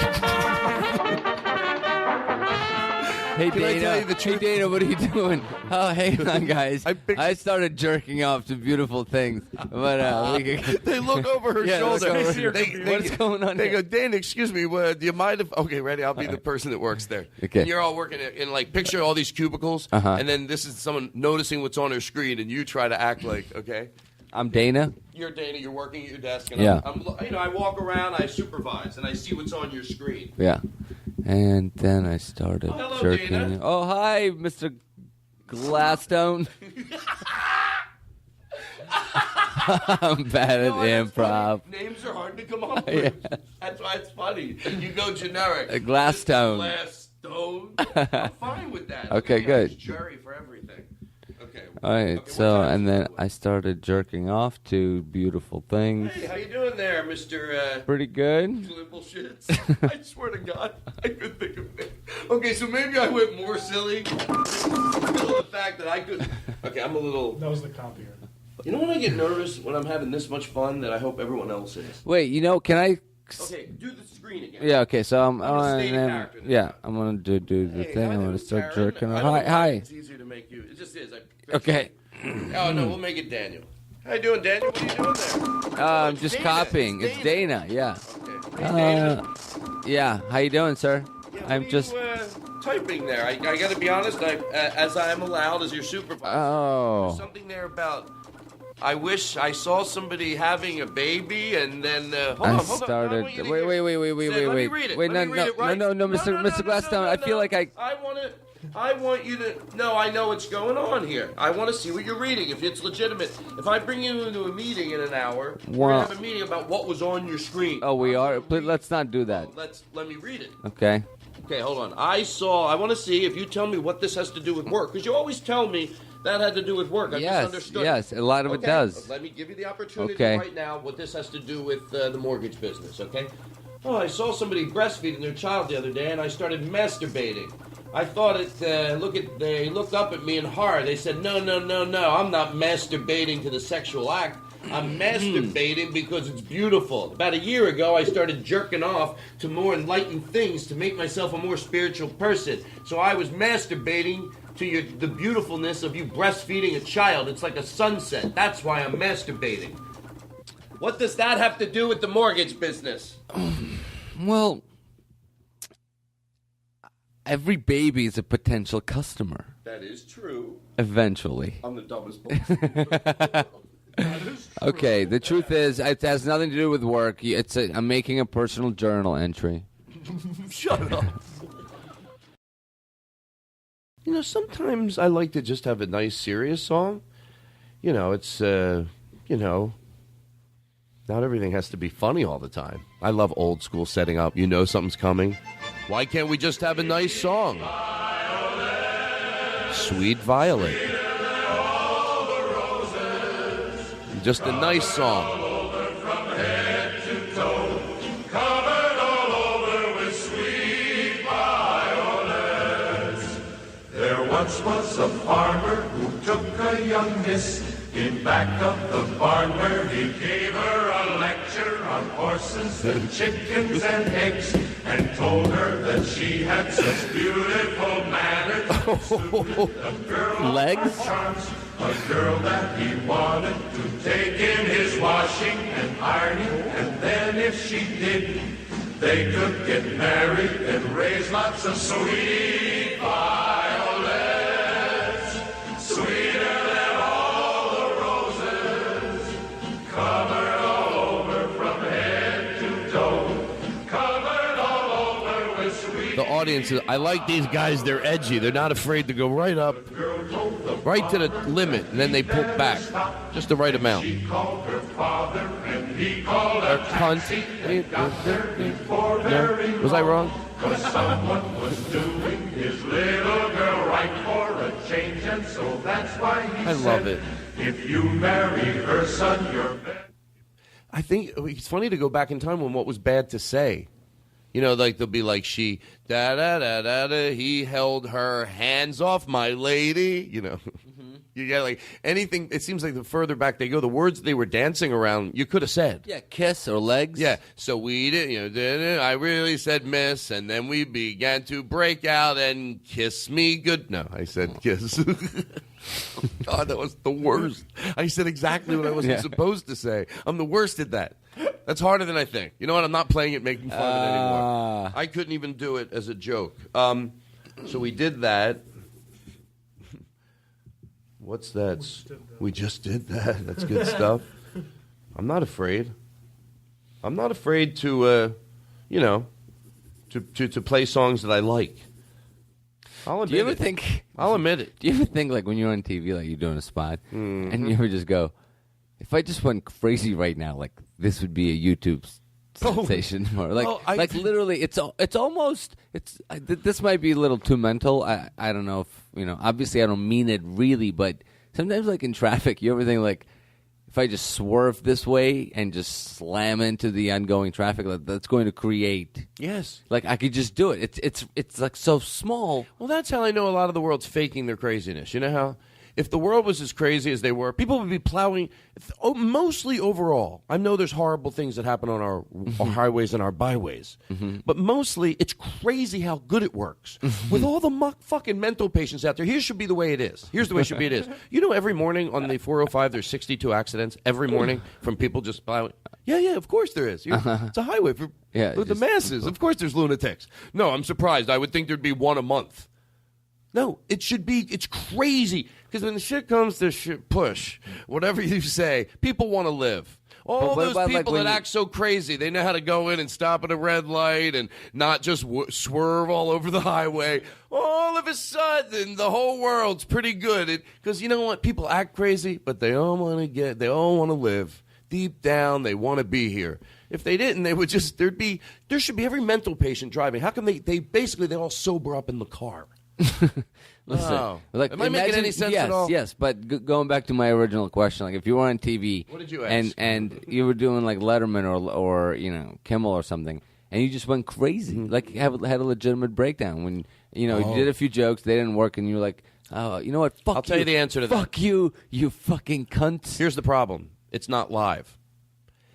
Hey, Can I Dana. tell you the Hey, truth? Dana, what are you doing? Oh, hang on, guys. I picture- I started jerking off to beautiful things. But we could... They look over her Yeah, look shoulder. over her. What's going on They here? go, Dana, excuse me, do you mind if... Okay, ready? I'll be the person that works there. Okay. And you're all working in like, picture all these cubicles, and then this is someone noticing what's on her screen, and you try to act like, okay? I'm Dana. You're Dana, you're working at your desk, and Yeah. I walk around, I supervise, and I see what's on your screen. Yeah. And then I started hello, jerking. Dana. Oh, hi, Mr. Gladstone. I'm bad at improv. Names are hard to come up with. That's why it's funny. You go generic. Gladstone. Gladstone. I'm fine with that. Okay, good. Jury for everything. Okay. All right, Okay, so, what time and is then it? I started jerking off to beautiful things. Hey, how you doing there, Mr. Pretty good. Limble Shits? I swear to God, I couldn't think of it. Okay, so maybe I went more silly. The fact that I could. Okay, I'm a little. That was the copier. You know when I get nervous when I'm having this much fun that I hope everyone else is. Wait, can I? Okay, do the screen again. Yeah, okay, so I'm gonna stay in then- character this yeah, time. I'm gonna do the Hey, thing. how I'm you gonna doing, start Karen? jerking I off. don't know why Hi. It's easier to make you. It just is. Okay. Oh no, we'll make it Daniel. How you doing, Daniel? What are you doing there? I'm just Dana. copying. It's Dana. Yeah. Okay. Hey, Dana. Yeah. How you doing, sir? Yeah, I'm what are just. you, typing there. I got to be honest. As I am allowed as your supervisor. Oh. There's something there about. I wish I saw somebody having a baby, and then hold on. I started. want you to Wait, hear- wait. Let me read it. Wait, Let me read it right. no, Mr. Gladstone. I feel like I. I want you to. No, I know what's going on here. I want to see what you're reading. If it's legitimate. If I bring you into a meeting in an hour, we're gonna have a meeting about what was on your screen. Oh, we are. Please, let's not do that. Let me read it. Okay. Okay, hold on. I want to see if you tell me what this has to do with work, because you always tell me that had to do with work. I misunderstood. Yes, a lot of it does. Let me give you the opportunity Okay. right now what this has to do with the mortgage business, okay? Oh, I saw somebody breastfeeding their child the other day, and I started masturbating. I thought they looked up at me in horror. They said, no, I'm not masturbating to the sexual act. I'm masturbating because it's beautiful. About a year ago, I started jerking off to more enlightened things to make myself a more spiritual person. So I was masturbating to the beautifulness of you breastfeeding a child. It's like a sunset. That's why I'm masturbating. What does that have to do with the mortgage business? Well, every baby is a potential customer. That is true. Eventually. I'm the dumbest person. Okay, the truth is, it has nothing to do with work. I'm making a personal journal entry. Shut up. You know, sometimes I like to just have a nice, serious song. You know, it's not everything has to be funny all the time. I love old school setting up. You know something's coming. Why can't we just have a nice song? Sweet Violet. Just a nice song. Once was a farmer who took a young miss in back of the barn where he gave her a lecture on horses and chickens and eggs and told her that she had such beautiful manners. A girl Legs? charms, a girl that he wanted to take in his washing and ironing, and then if she did, they could get married and raise lots of sweet violets, sweeter than all the roses, covered all over from head to toe, covered all over with sweet. The audience, I like these guys. They're edgy. They're not afraid to go right up, right to the limit, and then they pull back, just the right amount. She called her father, and he called her taxi. They got there before very Was I wrong? Because someone was doing his little girl right for a change, and so that's why he I said, love it. if you marry her son, you're bad. I think it's funny to go back in time when what was bad to say. You know, like they'll be like, she, da da da da da, he held her hands off my lady. You know, you get like anything. It seems like the further back they go, the words they were dancing around, you could have said. Yeah, kiss or legs. Yeah, so we did, I really said miss, and then we began to break out and kiss me good. No, I said kiss. God, that was the worst. I said exactly what I wasn't supposed to say. I'm the worst at that. That's harder than I think. You know what? I'm not playing it, making fun of it anymore. I couldn't even do it as a joke. So we did that. What's that? We just did that. That's good stuff. I'm not afraid. I'm not afraid to, to play songs that I like. I'll admit Do you ever it. think? I'll admit it. Do you ever think like when you're on TV, like you're doing a spot, and you ever just go, if I just went crazy right now, like this would be a YouTube sensation, or like literally, it's almost this might be a little too mental. I don't know if obviously I don't mean it really, but sometimes like in traffic, you ever think like, if I just swerve this way and just slam into the ongoing traffic, that's going to create. Yes. Like I could just do it. It's like so small. Well, that's how I know a lot of the world's faking their craziness. You know how? If the world was as crazy as they were, people would be plowing, mostly overall. I know there's horrible things that happen on our highways and our byways, but mostly it's crazy how good it works. With all the fucking mental patients out there, here should be the way it is. Here's the way it should be it is. You know, every morning on the 405, there's 62 accidents every morning from people just plowing. Yeah, of course there is. It's a highway for the masses. Of course there's lunatics. No, I'm surprised. I would think there'd be one a month. No, it should be, it's crazy. Because when the shit comes to push, whatever you say, people want to live. All those people that act so crazy, they know how to go in and stop at a red light and not just swerve all over the highway. All of a sudden, the whole world's pretty good. Because you know what? People act crazy, but they all want to live. Deep down, they want to be here. If they didn't, they would just, there should be every mental patient driving. How come they all sober up in the car? Listen, like, am I making any sense at all? Yes, but going back to my original question, like if you were on TV, what did you ask? And you were doing like Letterman or Kimmel or something, and you just went crazy, like had a legitimate breakdown when you did a few jokes, they didn't work, and you were like, oh, you know what? Fuck I'll tell you the answer to that. Fuck you, you fucking cunt. Here's the problem: it's not live.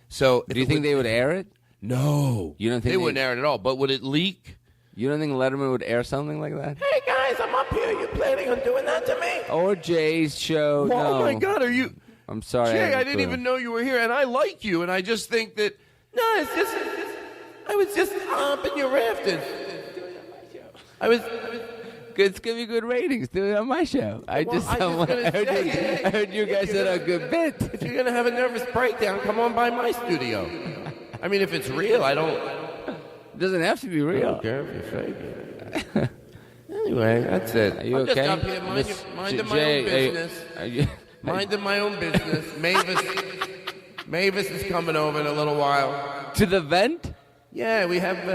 So, do you think they would air it? No, you don't think they wouldn't air it at all. But would it leak? You don't think Letterman would air something like that? Hey guys, I'm up here. You planning on doing that to me? Or Jay's show? Well, no. Oh my God, are you? I'm sorry, Jay. I didn't even know you were here, and I like you, and I just think that it's just I was just humping your rafters. It's gonna be good ratings. Do it on my show. I heard you guys said a good bit. If you're gonna have a nervous breakdown, come on by my studio. I mean, if it's real, I don't. It doesn't have to be real. I don't care if you're fake. Anyway, that's it. Are you I'm okay? just up here minding my own business. Minding my own business. Mavis. Mavis is coming over in a little while. To the vent? Yeah, we have.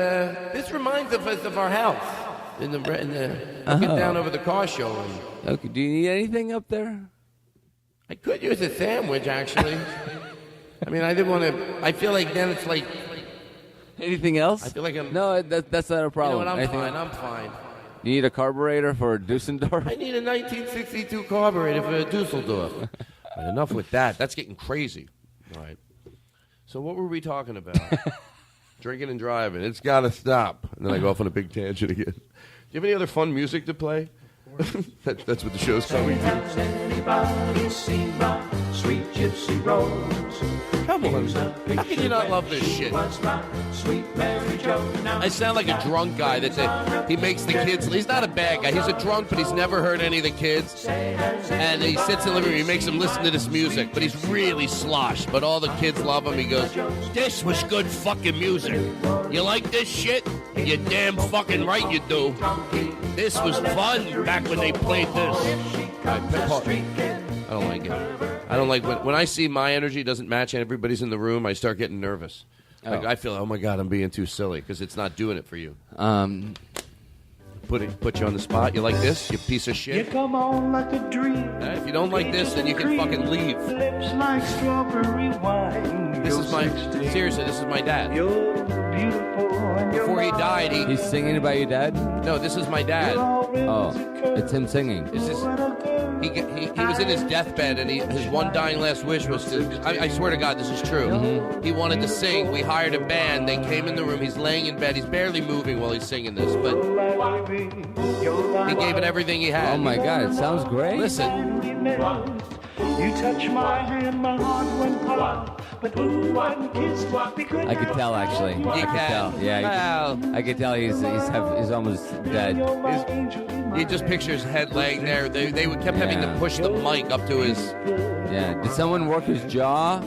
This reminds us of our house. Get down over the car show. Okay. Do you need anything up there? I could use a sandwich, actually. I mean, I didn't want to. I feel like then it's like. Anything else? I feel like I'm. No, that's not a problem. You know what? Anything I'm else? fine. You need a carburetor for Dusseldorf? I need a 1962 carburetor for a Dusseldorf. But enough with that. That's getting crazy. All right. So what were we talking about? Drinking and driving. It's got to stop. And then I go off on a big tangent again. Do you have any other fun music to play? That's what the show's coming to. Anybody seen my sweet gypsy rose? Come on. How can you not love this shit? I sound like a drunk guy that he makes the kids. He's not a bad guy. He's a drunk, but he's never heard any of the kids. And he sits in the living room. He makes them listen to this music, but he's really sloshed. But all the kids love him. He goes, "This was good fucking music. You like this shit? You damn fucking right you do. This was fun back when they played this." I don't like it. I don't like when I see my energy doesn't match everybody's in the room. I start getting nervous. Like, I feel, oh my God, I'm being too silly because it's not doing it for you. Put you on the spot. You like this, you piece of shit? You come on like a dream. If you don't like this, then you can fucking leave. Lips like strawberry wine. This is my dad. You're beautiful. Before he died, He's singing about your dad? No, this is my dad. Oh, it's him singing. He was in his deathbed, and his one dying last wish was to. I swear to God, this is true. Mm-hmm. He wanted to sing. We hired a band. They came in the room. He's laying in bed. He's barely moving while he's singing this, but he gave it everything he had. Oh my God, it sounds great. Listen. You touch my hand, my heart went pop. But ooh, one kiss would be good. I could tell, actually. I could tell. Yeah, I could tell he's almost dead. He just pictures his head laying there. They kept having to push the mic up to his. Yeah. Did someone work his jaw?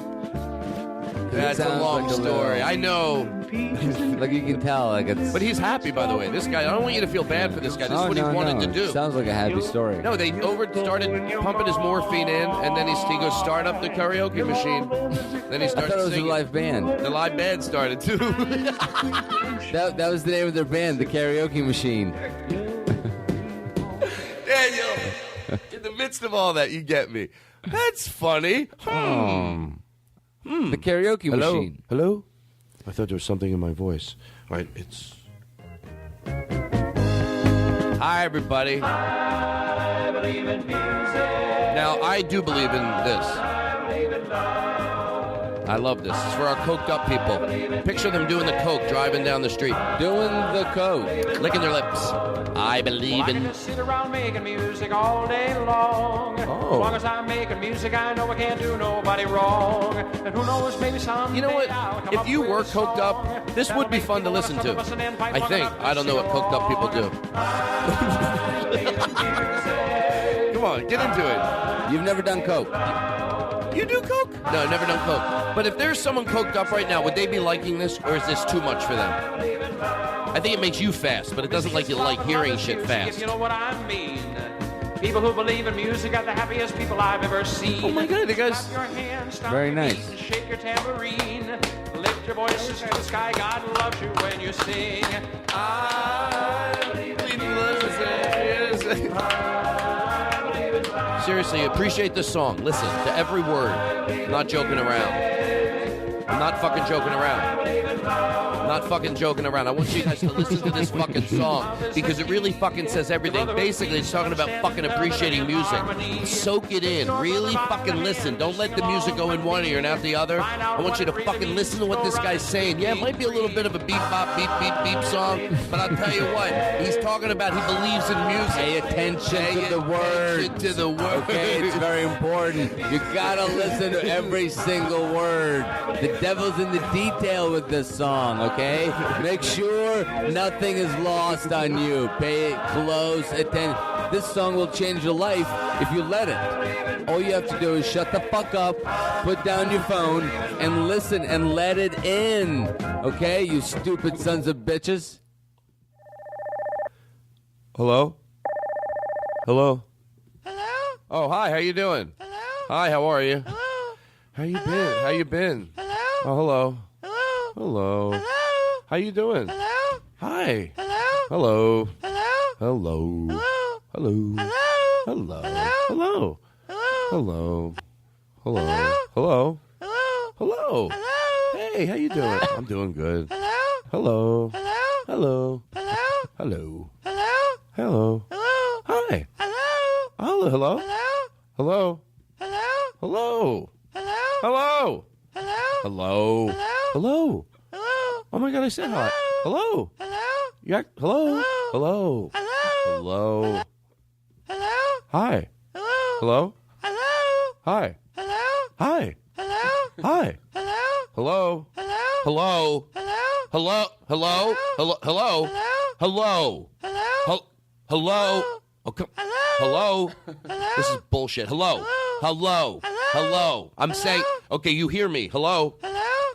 That's a long story. I know. Like you can tell, like it's. But he's happy, by the way. This guy. I don't want you to feel bad for this guy. This is what he wanted to do. Sounds like a happy story. No, they started pumping his morphine in, and then he goes start up the karaoke machine. Then he starts I thought it was singing. a live band. The live band started too. that was the name of their band, the Karaoke Machine. Daniel, in the midst of all that, you get me. That's funny. The Karaoke Machine. Hello? I thought there was something in my voice. All right, it's... Hi, everybody. I believe in music. Now, I do believe in this. I believe in love. I love this. It's for our coked up people. Picture them doing the coke, driving down the street. Doing the coke. Licking their lips. I believe in... I can just sit around making music all day long. As long as I'm making music, I know I can't do nobody wrong. And who knows, maybe someday You know what? I'll come If up you with were a coked song up, this would be fun to listen to. I think. I don't know what coked up people do. Come on, get into it. You've never done coke. You do coke? No, I've never done coke. But if there's someone coked up right now, would they be liking this, or is this too much for them? I think it makes you fast, but it doesn't like you like hearing shit fast. If you know what I mean. People who believe in music are the happiest people I've ever seen. Oh my God, you guys. Clap your hands, stomp Very your nice. feet, and shake your tambourine. Lift your voices to the sky. God loves you when you sing. I believe in music. Seriously, appreciate this song. Listen to every word. I'm not joking around. I'm not fucking joking around. I'm not fucking joking around. I want you guys to listen to this fucking song because it really fucking says everything. Basically, it's talking about fucking appreciating music. Soak it in. Really fucking listen. Don't let the music go in one ear and out the other. I want you to fucking listen to what this guy's saying. Yeah, it might be a little bit of a beep bop, beep beep beep song, but I'll tell you what. He's talking about he believes in music. Pay attention to the word. To the word. Okay, it's very important. You gotta listen to every single word. The devil's in the detail with this song, okay? Make sure nothing is lost on you. Pay close attention. This song will change your life if you let it. All you have to do is shut the fuck up, put down your phone, and listen and let it in. Okay, you stupid sons of bitches? Hello? Hello? Hello? Oh, hi, how you doing? Hello? Hi, how are you? Hello? How you been? How you been? Hello? Oh, hello. Hello? Hello. Hello? How you doing? Hello? Hi. Hello? Hello. Hello? Hello. Hello? Hello. Hello? Hello. Hello? Hello. Hello? Hello. Hello? Hello. Hello? Hey, how you doing? I'm doing good. Hello? Hello. Hello? Hello. Hello? Hello. Hello? Hello. Hello? Hi. Hello? Hello. Hello. Hello? Hello. Hello? Hello. Hello? Hello. Hello? Hello. Hello? Oh my God, I said hi. Hello. Hello? Yeah. Hello. Hello. Hello? Hello. Hello? Hi. Hello? Hello. Hello? Hi. Hello? Hi. Hello? Hi. Hello? Hello. Hello? Hello. Hello? Hello. Hello. Hello. Hello. Hello? Hello. Oh, come. Hello. This is bullshit. Hello. Hello. Hello. I'm saying. Okay, you hear me. Hello.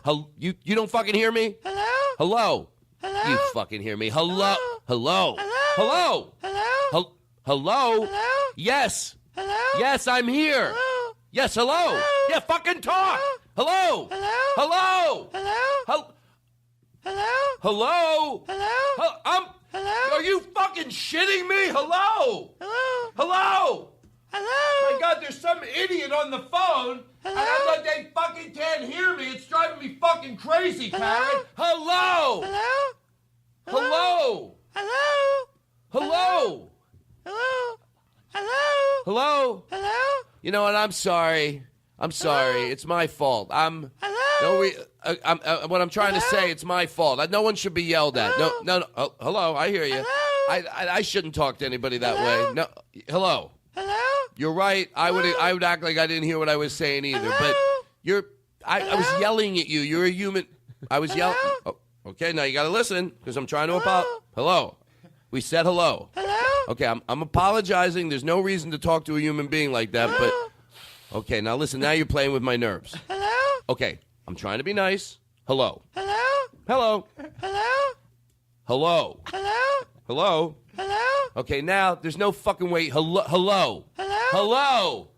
Hello? You don't fucking hear me. Hello? Hello. You fucking hear me. Hello. Hello. Hello. Hello? Hello. Yes. Hello? Yes, I'm here. Hello? Yes, hello. Yeah, fucking talk. Hello. Hello. Hello? Hello. Hello? Hello. Hello? Are you fucking shitting me? Hello. Hello? Hello. Hello? My God, there's some idiot on the phone, and I'm like, they fucking can't hear me. It's driving me fucking crazy, Karen. Hello. Hello? Hello. Hello? Hello. Hello? Hello? Hello. Hello? You know what? I'm sorry. I'm sorry. It's my fault. I'm. Hello? No, what I'm trying to say, it's my fault. No one should be yelled at. No. Oh, hello, I hear you. I shouldn't talk to anybody that way. No. Hello. Hello? You're right. I would act like I didn't hear what I was saying either. But I was yelling at you. You're a human. I was yelling. Oh, okay, now you got to listen because I'm trying to apologize. Hello. We said hello. Hello? Okay, I'm apologizing. There's no reason to talk to a human being like that. But okay, now listen. Now you're playing with my nerves. Hello? Okay, I'm trying to be nice. Hello. Hello? Hello. Hello? Hello. Hello? Hello. Hello? Okay, now there's no fucking way. Hello. Hello. Hello?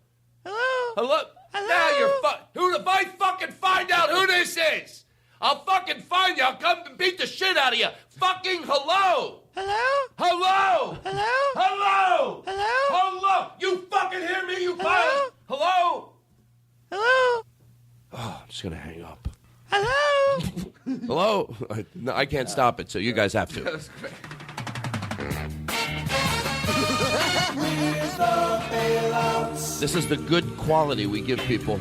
Hello. Hello? Now you're if I fucking find out who this is, I'll fucking find you. I'll come and beat the shit out of you. Fucking hello. Hello? Hello. Hello? Hello. Hello? Hello. You fucking hear me, you pilot? Hello. Hello? Oh, I'm just gonna hang up. Hello? Hello. No, I can't stop it, so you guys have to. This is the good quality we give people.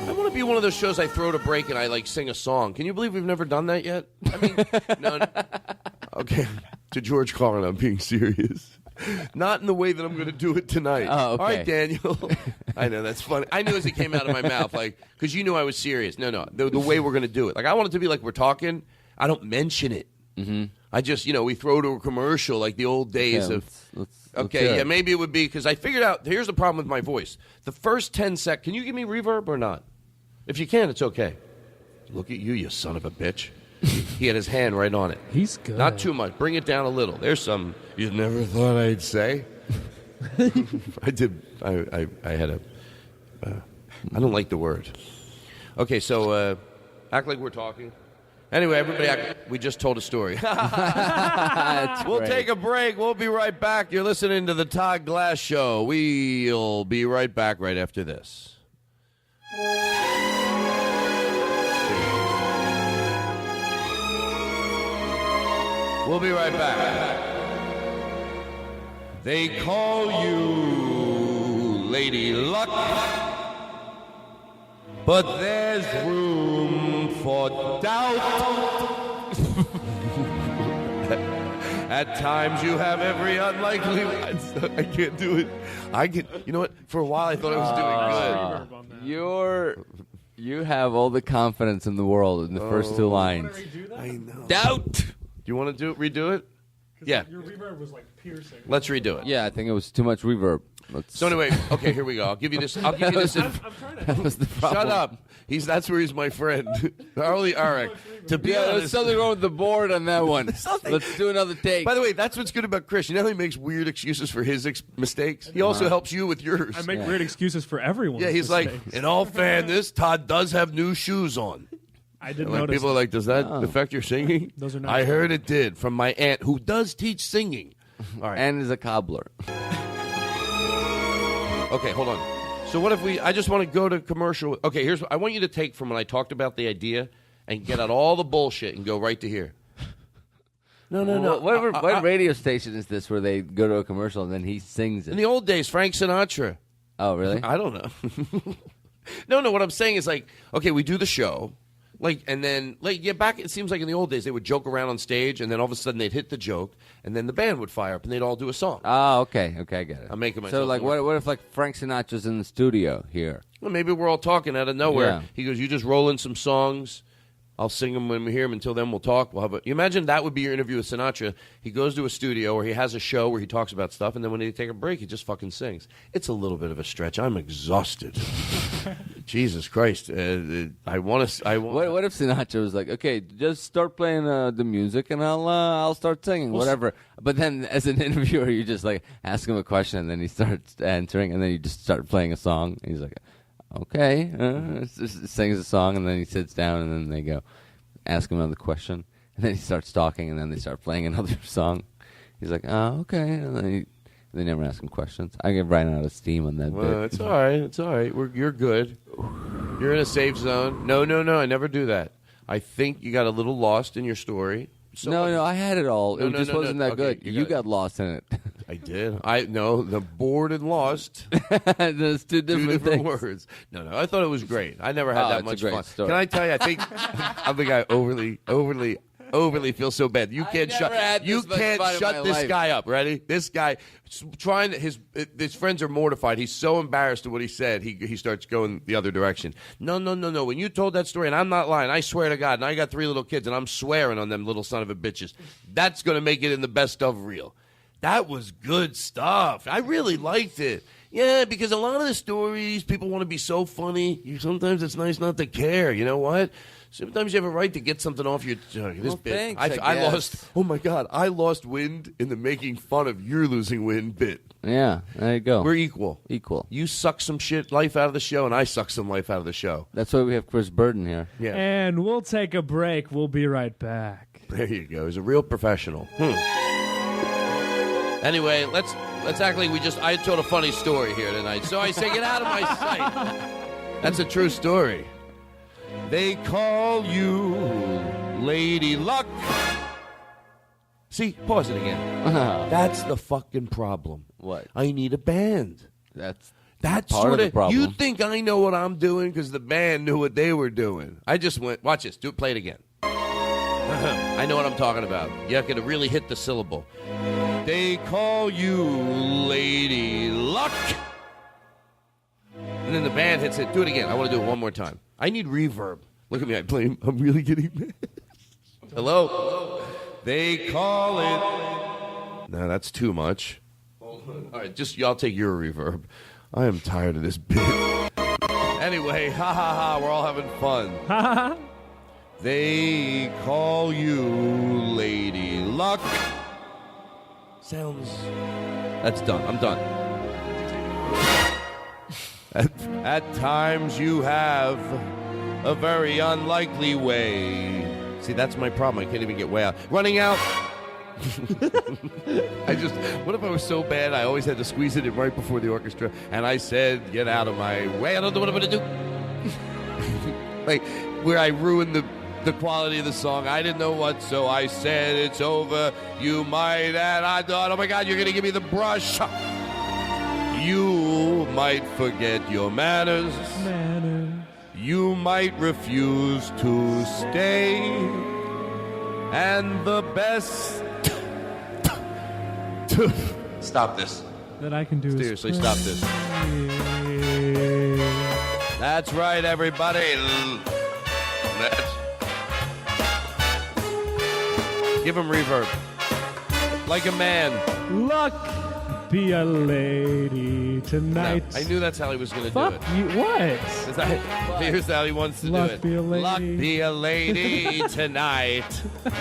I want to be one of those shows I throw to break and I like sing a song. Can you believe we've never done that yet? I mean, no. Okay, to George Carlin, I'm being serious. Not in the way that I'm going to do it tonight. Oh, okay. All right, Daniel. I know, that's funny. I knew as it came out of my mouth, like, because you knew I was serious. No, the way we're going to do it. Like, I want it to be like we're talking. I don't mention it. Mm-hmm. I just, we throw to a commercial like the old days of. Okay, yeah, maybe it would be because I figured out. Here's the problem with my voice. The first 10 seconds. Can you give me reverb or not? If you can, it's okay. Look at you, you son of a bitch. He had his hand right on it. He's good. Not too much. Bring it down a little. There's some you never thought I'd say. I did. I had a. I don't like the word. Okay, so act like we're talking. Anyway, everybody, we just told a story. We'll take a break. We'll be right back. You're listening to the Todd Glass Show. We'll be right back right after this. We'll be right back. They call you Lady Luck, but there's room for doubt. At times you have every unlikely. I can't do it. You know what? For a while I thought I was doing good. You have all the confidence in the world in the first two lines. I know. Doubt. Do you want to redo it? Yeah. Your reverb was like piercing. Let's redo it. Yeah, I think it was too much reverb. So anyway, okay, here we go. I'll give you this. I'm trying to. That was the problem. Shut up. That's where he's my friend. Harley Arik. To be honest, there's something wrong with the board on that one. Let's do another take. By the way, that's what's good about Chris. You know how he makes weird excuses for his mistakes? He also helps you with yours. I make weird excuses for everyone. Yeah, he's like, in all fairness, Todd does have new shoes on. I didn't Like, notice. people are like, does that affect your singing? Those are not I heard it did from my aunt who does teach singing. All right. And is a cobbler. Okay, hold on. So what if I just want to go to commercial. Okay, here's what I want you to take from when I talked about the idea and get out all the bullshit and go right to here. No. What radio station is this where they go to a commercial and then he sings it? In the old days, Frank Sinatra. Oh, really? I don't know. No, what I'm saying is like, okay, we do the show. And then back it seems like in the old days they would joke around on stage and then all of a sudden they'd hit the joke and then the band would fire up and they'd all do a song. Oh, okay, I get it. I'm making myself. So like, what if like Frank Sinatra's in the studio here? Well, maybe we're all talking out of nowhere. Yeah. He goes, "You just roll in some songs. I'll sing them when we hear them. Until then, we'll talk. You imagine that would be your interview with Sinatra. He goes to a studio or he has a show where he talks about stuff, and then when they take a break, he just fucking sings. It's a little bit of a stretch. I'm exhausted. Jesus Christ! I want to. What if Sinatra was like, okay, just start playing the music and I'll start singing, whatever. But then as an interviewer, you just like ask him a question and then he starts answering and then you just start playing a song. And he's like, okay, sings a song and then he sits down and then they go ask him another question and then he starts talking and then they start playing another song. He's like, oh, okay, and then they never ask him questions. I get right out of steam on that bit. It's all right. It's all right. You're good. You're in a safe zone. No. I never do that. I think you got a little lost in your story. No, I had it all. It just wasn't that Okay, good. You got lost in it. I did. The bored and lost. There's two different things. words. No. I thought it was great. I never had that it's much a great fun. story. Can I tell you? I think I think I overly feel so bad. You can't shut this guy up. Ready? This guy trying his friends are mortified. He's so embarrassed of what he said. He starts going the other direction. No. When you told that story, and I'm not lying, I swear to God, and I got 3 little kids, and I'm swearing on them little son of a bitches. That's going to make it in the best of reel. That was good stuff. I really liked it. Yeah, because a lot of the stories, people want to be so funny. Sometimes it's nice not to care. You know what? Sometimes you have a right to get something off your this bit. Thanks, I guess. lost. Oh my God! I lost wind in the making fun of your losing wind bit. Yeah, there you go. We're equal. Equal. You suck some life out of the show, and I suck some life out of the show. That's why we have Chris Burden here. Yeah. And we'll take a break. We'll be right back. There you go. He's a real professional. Anyway, let's act like I told a funny story here tonight. So I say, get out of my sight. That's a true story. They call you Lady Luck. See, pause it again. That's the fucking problem. What? I need a band. That's part of the problem. You think I know what I'm doing because the band knew what they were doing. I just went, watch this, play it again. I know what I'm talking about. You have to really hit the syllable. They call you Lady Luck. And then the band hits it. Do it again. I want to do it one more time. I need reverb. Look at me. I'm really getting mad. Hello? They call it. No, that's too much. All right, y'all take your reverb. I am tired of this bit. Anyway, we're all having fun. They call you Lady Luck. Sounds. That's done. I'm done. At times you have a very unlikely way. See, that's my problem. I can't even get way out. Running out. What if I was so bad I always had to squeeze it in right before the orchestra and I said, get out of my way. I don't know what I'm going to do. Like, where I ruined the quality of the song. I didn't know what, so I said it's over. You might add. I thought, oh my God, you're going to give me the brush. You might forget your manners. You might refuse to stay. And the best. Stop this. That I can do. Seriously, stop this. That's right, everybody. Give him reverb. Like a man. Luck be a lady tonight. No, I knew that's how he was going to do Fuck it. you. What? Here's how he wants to Luck do it. be a lady. Luck be a lady tonight. You're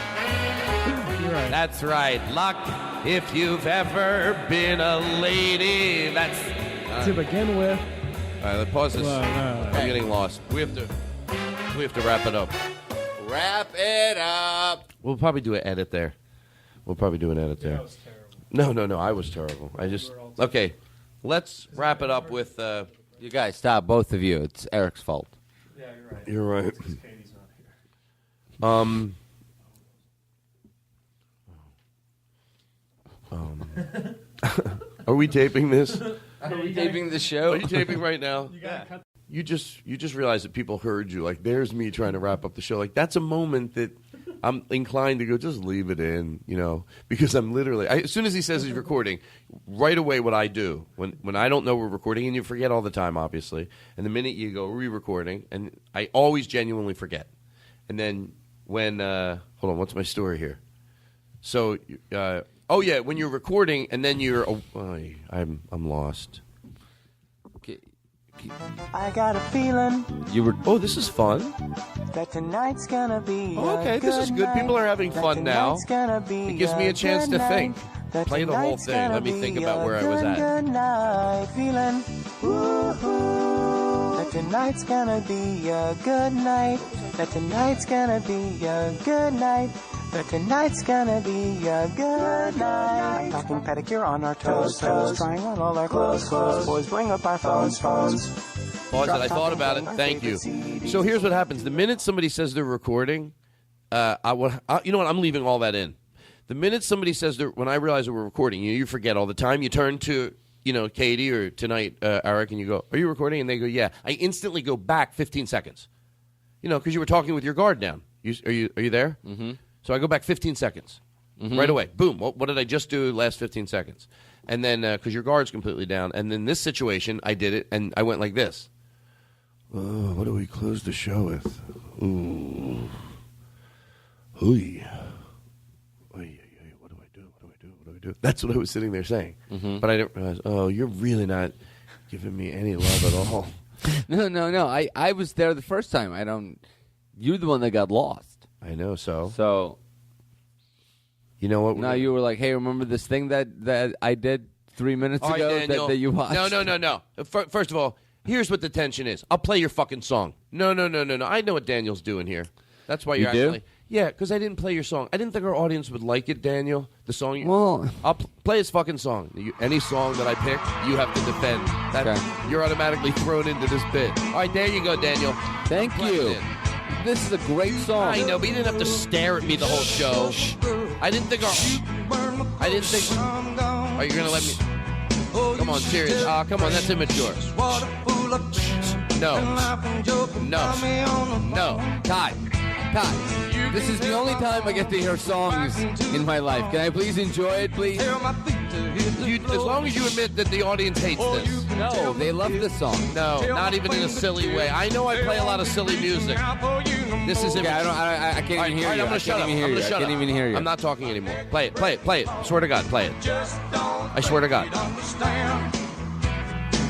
right. That's right. Luck, if you've ever been a lady. That's... To begin with. All right, let's pause this. Well, no. I'm getting lost. We have to wrap it up. Wrap it up. We'll probably do an edit there. That was terrible. No. I was terrible. Okay. Let's wrap it up with. You guys, stop, both of you. It's Eric's fault. Yeah, you're right. You're right. Because Katie's not here. Are we taping this? Are we taping the show? Are you taping right now? Cut. You just realized that people heard you. Like, there's me trying to wrap up the show. Like, that's a moment that I'm inclined to go, just leave it in, because I'm literally, as soon as he says he's recording, right away what I do, when I don't know we're recording, and you forget all the time, obviously, and the minute you go, re-recording, and I always genuinely forget. And then when, hold on, what's my story here? So, when you're recording, and then you're, I'm lost. I got a feeling this is fun. that tonight's gonna be okay, this is good. People are having fun now. It gives me a chance to think. Play the whole thing. Let me think about where I was at. Good night, feeling that tonight's gonna be a good night. That tonight's gonna be a good night. That tonight's gonna be a good night. Talking pedicure on our toes, trying on all our clothes. Boys, bring up our phones. Pause it. I thought about it. Thank you. So here's what happens. The minute somebody says they're recording, you know what? I'm leaving all that in. The minute somebody says when I realize that we're recording, you forget all the time. You turn to Katie or tonight Eric, and you go, "Are you recording?" And they go, "Yeah." I instantly go back 15 seconds. Because you were talking with your guard down. Are you there? Mm-hmm. So I go back 15 seconds. Mm-hmm. Right away. Boom. What did I just do last 15 seconds? And then, because your guard's completely down. And in this situation, I did it, and I went like this. Oh, what do we close the show with? Ooh. Hooey. What do I do? That's what I was sitting there saying. Mm-hmm. But I didn't realize, you're really not giving me any love at all. No. I was there the first time. You're the one that got lost. I know, So, you know what? Now you were like, hey, remember this thing that I did 3 minutes ago that you watched? No. First of all, here's what the tension is. I'll play your fucking song. No. I know what Daniel's doing here. That's why you're do? actually... Yeah, because I didn't play your song. I didn't think our audience would like it, Daniel. The song Well... I'll play his fucking song. Any song that I pick, you have to defend. You're automatically thrown into this bit. All right, there you go, Daniel. Thank you. This is a great song. I know, but you didn't have to stare at me the whole show. I didn't think... Are you going to let me... Come on, serious. Come on, that's immature. No. Todd, this is the only time I get to hear songs in my life. Can I please enjoy it, please? As long as you admit that the audience hates this. No, they love this song. No, not even in a silly way. I know I play a lot of silly music. This is immature. I can't even hear you. I'm going to shut up. I can't even hear you. I'm not talking anymore. Play it. Swear to God, play it. I swear to God.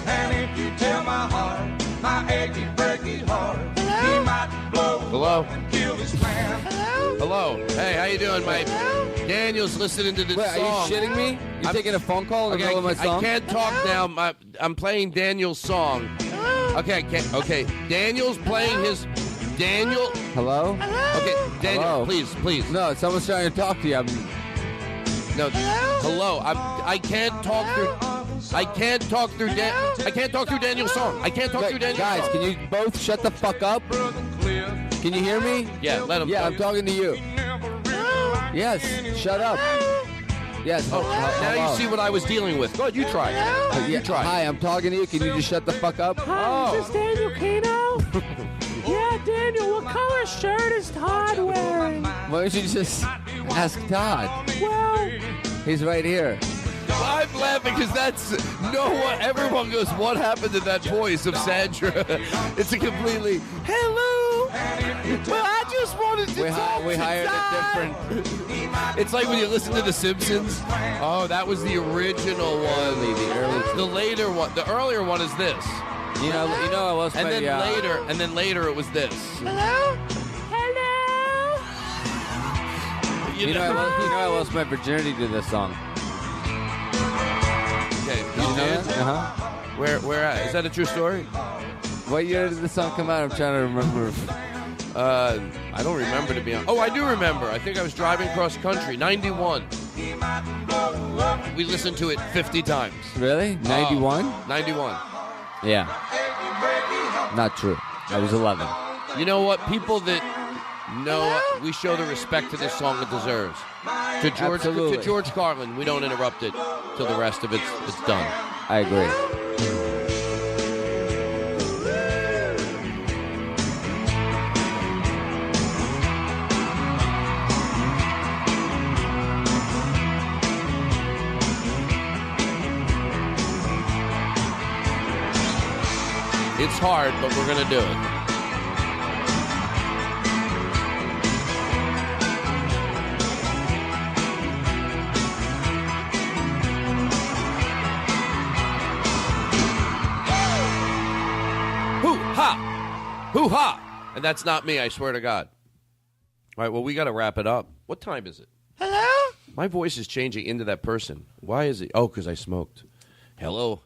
And if you tell my heart, my achy, breaky heart, he might blow and kill his man. Hello. Hey, how you doing, mate? Daniel's listening to this song. Are you shitting me? You're taking a phone call in the middle of my song? I can't talk now. I'm playing Daniel's song. Okay. Daniel's playing his... Daniel? Hello? Okay, Daniel, Hello? please. No, someone's trying to talk to you. No, hello. I can't talk through... I can't talk through Daniel's song. I can't talk through Daniel's song. Guys, can you both shut the fuck up? Can you hear me? Yeah, let him. Yeah, I'm talking to you. Yes, shut up. Yes. Now you see what I was dealing with. Go ahead, you try. You try. Hi, I'm talking to you. Can you just shut the fuck up? Hi, is this Daniel Kano? Yeah, Daniel, what color shirt is Todd wearing? Why don't you just ask Todd? Well, he's right here. I'm laughing because everyone goes, what happened to that voice of Sandra? It's a completely, hello. Well, I just wanted to talk we to hired Todd. a different. It's like when you listen to The Simpsons. Oh, that was the original one. The later one. The earlier one is this. You know, I lost And my. then later it was this. Hello? Hello? You know, I lost my virginity to this song. Okay, You know that? Uh-huh. Where at? Is that a true story? What year did this song come out? I'm trying to remember. I don't remember, to be honest. Oh, I do remember. I think I was driving cross country, 91. We listened to it 50 times. Really? 91? 91. Yeah. Not true. I was 11. You know what? People that know, we show the respect to this song it deserves. To George Carlin, we don't interrupt it till the rest of it's done. I agree. It's hard, but we're going to do it. Hoo-ha! Hoo-ha! And that's not me, I swear to God. All right, well, we got to wrap it up. What time is it? Hello? My voice is changing into that person. Why is it? Oh, because I smoked. Hello.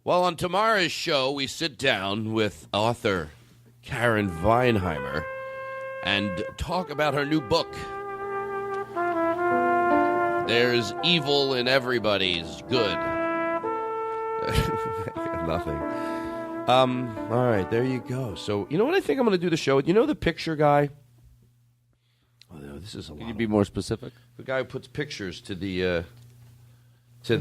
Well, on tomorrow's show, we sit down with author Karen Weinheimer and talk about her new book. There's evil in everybody's good. Nothing. All right, there you go. So, you know what I think I'm going to do the show with? You know the picture guy? Oh, no, this is a lot. Can you be more specific? The guy who puts pictures to the our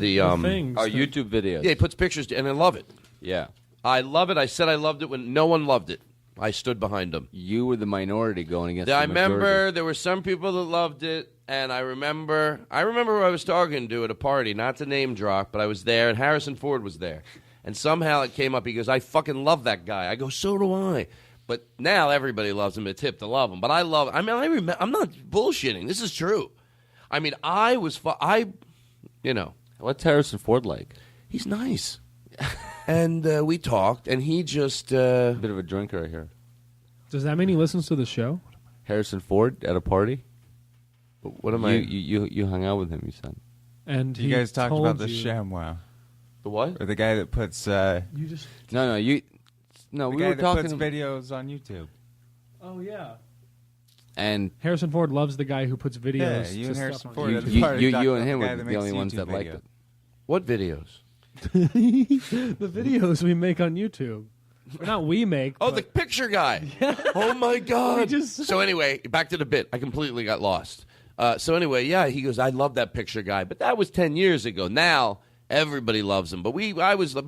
YouTube videos. Yeah, he puts pictures, and I love it. Yeah. I love it. I said I loved it when no one loved it. I stood behind him. You were the minority going against I the majority. remember there were some people that loved it, and I remember who I was talking to at a party, not to name drop, but I was there, and Harrison Ford was there. And somehow it came up. He goes, I fucking love that guy. I go, so do I. But now everybody loves him. It's hip to love him. But I love. I mean, I'm not bullshitting. This is true. I mean, What's Harrison Ford like? He's nice. And we talked, and he just a bit of a drinker here. Does that mean he listens to the show? Harrison Ford at a party? What am I? You hung out with him, you said. And you guys talked about the ShamWow. The what? Or the guy that puts you just No, we were talking puts videos on YouTube. Oh yeah. And Harrison Ford loves the guy who puts videos. Yeah, you to and stuff Harrison on Ford. YouTube. You and him the were guy that the only makes ones YouTube that liked video. it. What videos? The videos we make on YouTube. Or not we make. Oh, the picture guy. Oh, my God. just- So anyway, back to the bit. I completely got lost. So anyway, yeah, he goes, I love that picture guy. But that was 10 years ago. Now, everybody loves him. But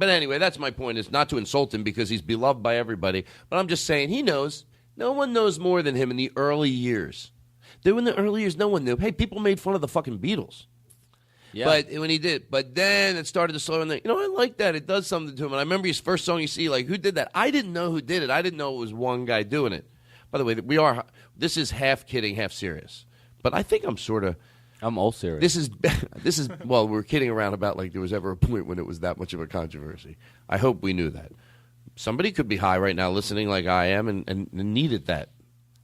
anyway, that's my point, is not to insult him because he's beloved by everybody. But I'm just saying, he knows. No one knows more than him in the early years. In the early years, no one knew. Hey, people made fun of the fucking Beatles. Yeah. But when he did, but then it started to slow down. I like that. It does something to him. And I remember his first song you see, like, who did that? I didn't know who did it. I didn't know it was one guy doing it. By the way, this is half kidding, half serious. But I think I'm all serious. This is, well, we're kidding around about like there was ever a point when it was that much of a controversy. I hope we knew that. Somebody could be high right now listening like I am and needed that.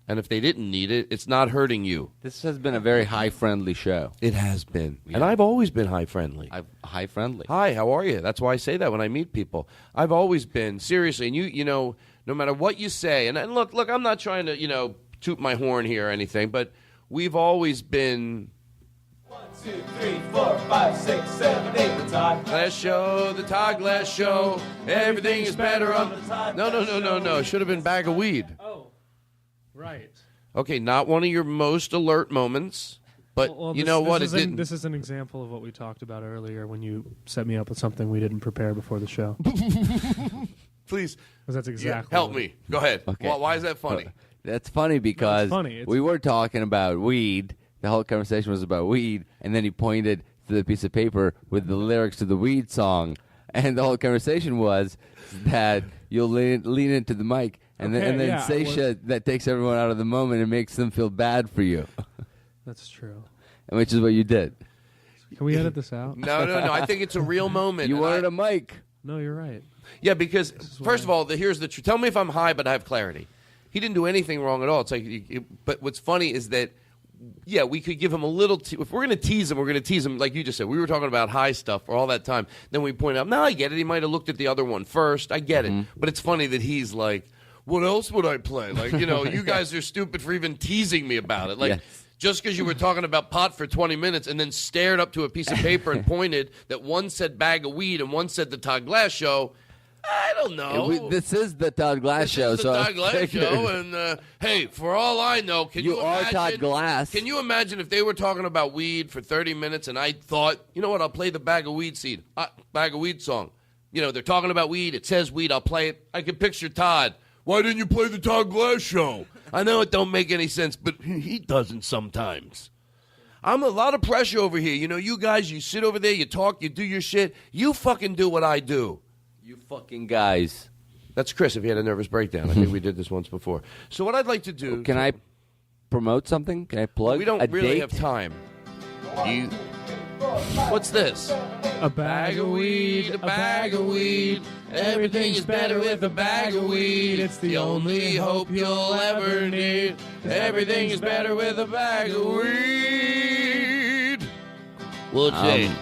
And if they didn't need it, it's not hurting you. This has been a very high-friendly show. It has been. Yeah. And I've always been high-friendly. High-friendly. Hi, how are you? That's why I say that when I meet people. I've always been. Seriously. And you know, no matter what you say, and look, I'm not trying to, toot my horn here or anything, but we've always been... 1, 2, 3, 4, 5, 6, 7, 8, the Todd Glass Show, the Todd Glass Show. Everything is better on the Todd. No. Should have been Bag of Weed. Oh, right. Okay, not one of your most alert moments, but you know what? It didn't. This is an example of what we talked about earlier when you set me up with something we didn't prepare before the show. Please. Because that's exactly. Help me. Go ahead. Okay. Why is that funny? That's funny because funny. we were talking about weed. The whole conversation was about weed, and then he pointed to the piece of paper with the lyrics to the weed song, and the whole conversation was that you'll lean into the mic And Okay, then yeah, say shit that takes everyone out of the moment and makes them feel bad for you. That's true. Which is what you did. Can we edit this out? No. I think it's a real moment. You and wanted a mic. No, you're right. Yeah, because first of all, here's the truth. Tell me if I'm high, but I have clarity. He didn't do anything wrong at all. It's like, but what's funny is that, yeah, we could give him a little. If we're going to tease him, we're going to tease him like you just said. We were talking about high stuff for all that time. Then we point out, no, I get it. He might have looked at the other one first. I get it. But it's funny that he's like, what else would I play? Like, you guys are stupid for even teasing me about it. Like, Yes. just because you were talking about pot for 20 minutes and then stared up to a piece of paper and pointed that one said bag of weed and one said the Todd Glass Show, I don't know. This is the Todd Glass Show. This is the so Todd Glass Show, and hey, for all I know, can you are imagine, Todd Glass. Can you imagine if they were talking about weed for 30 minutes and I thought, you know what, I'll play the bag of weed song. They're talking about weed. It says weed. I'll play it. I can picture Todd. Why didn't you play the Todd Glass Show? I know it don't make any sense, but he doesn't sometimes. I'm a lot of pressure over here. You guys, you sit over there, you talk, you do your shit. You fucking do what I do. You fucking guys. That's Chris, if he had a nervous breakdown. I think we did this once before. So what I'd like to do... Can I promote something? Can I plug We don't a really date? have time. What's this? A bag of weed, a bag of weed. Everything is better with a bag of weed. It's the only hope you'll ever need. Everything is better with a bag of weed. What's that?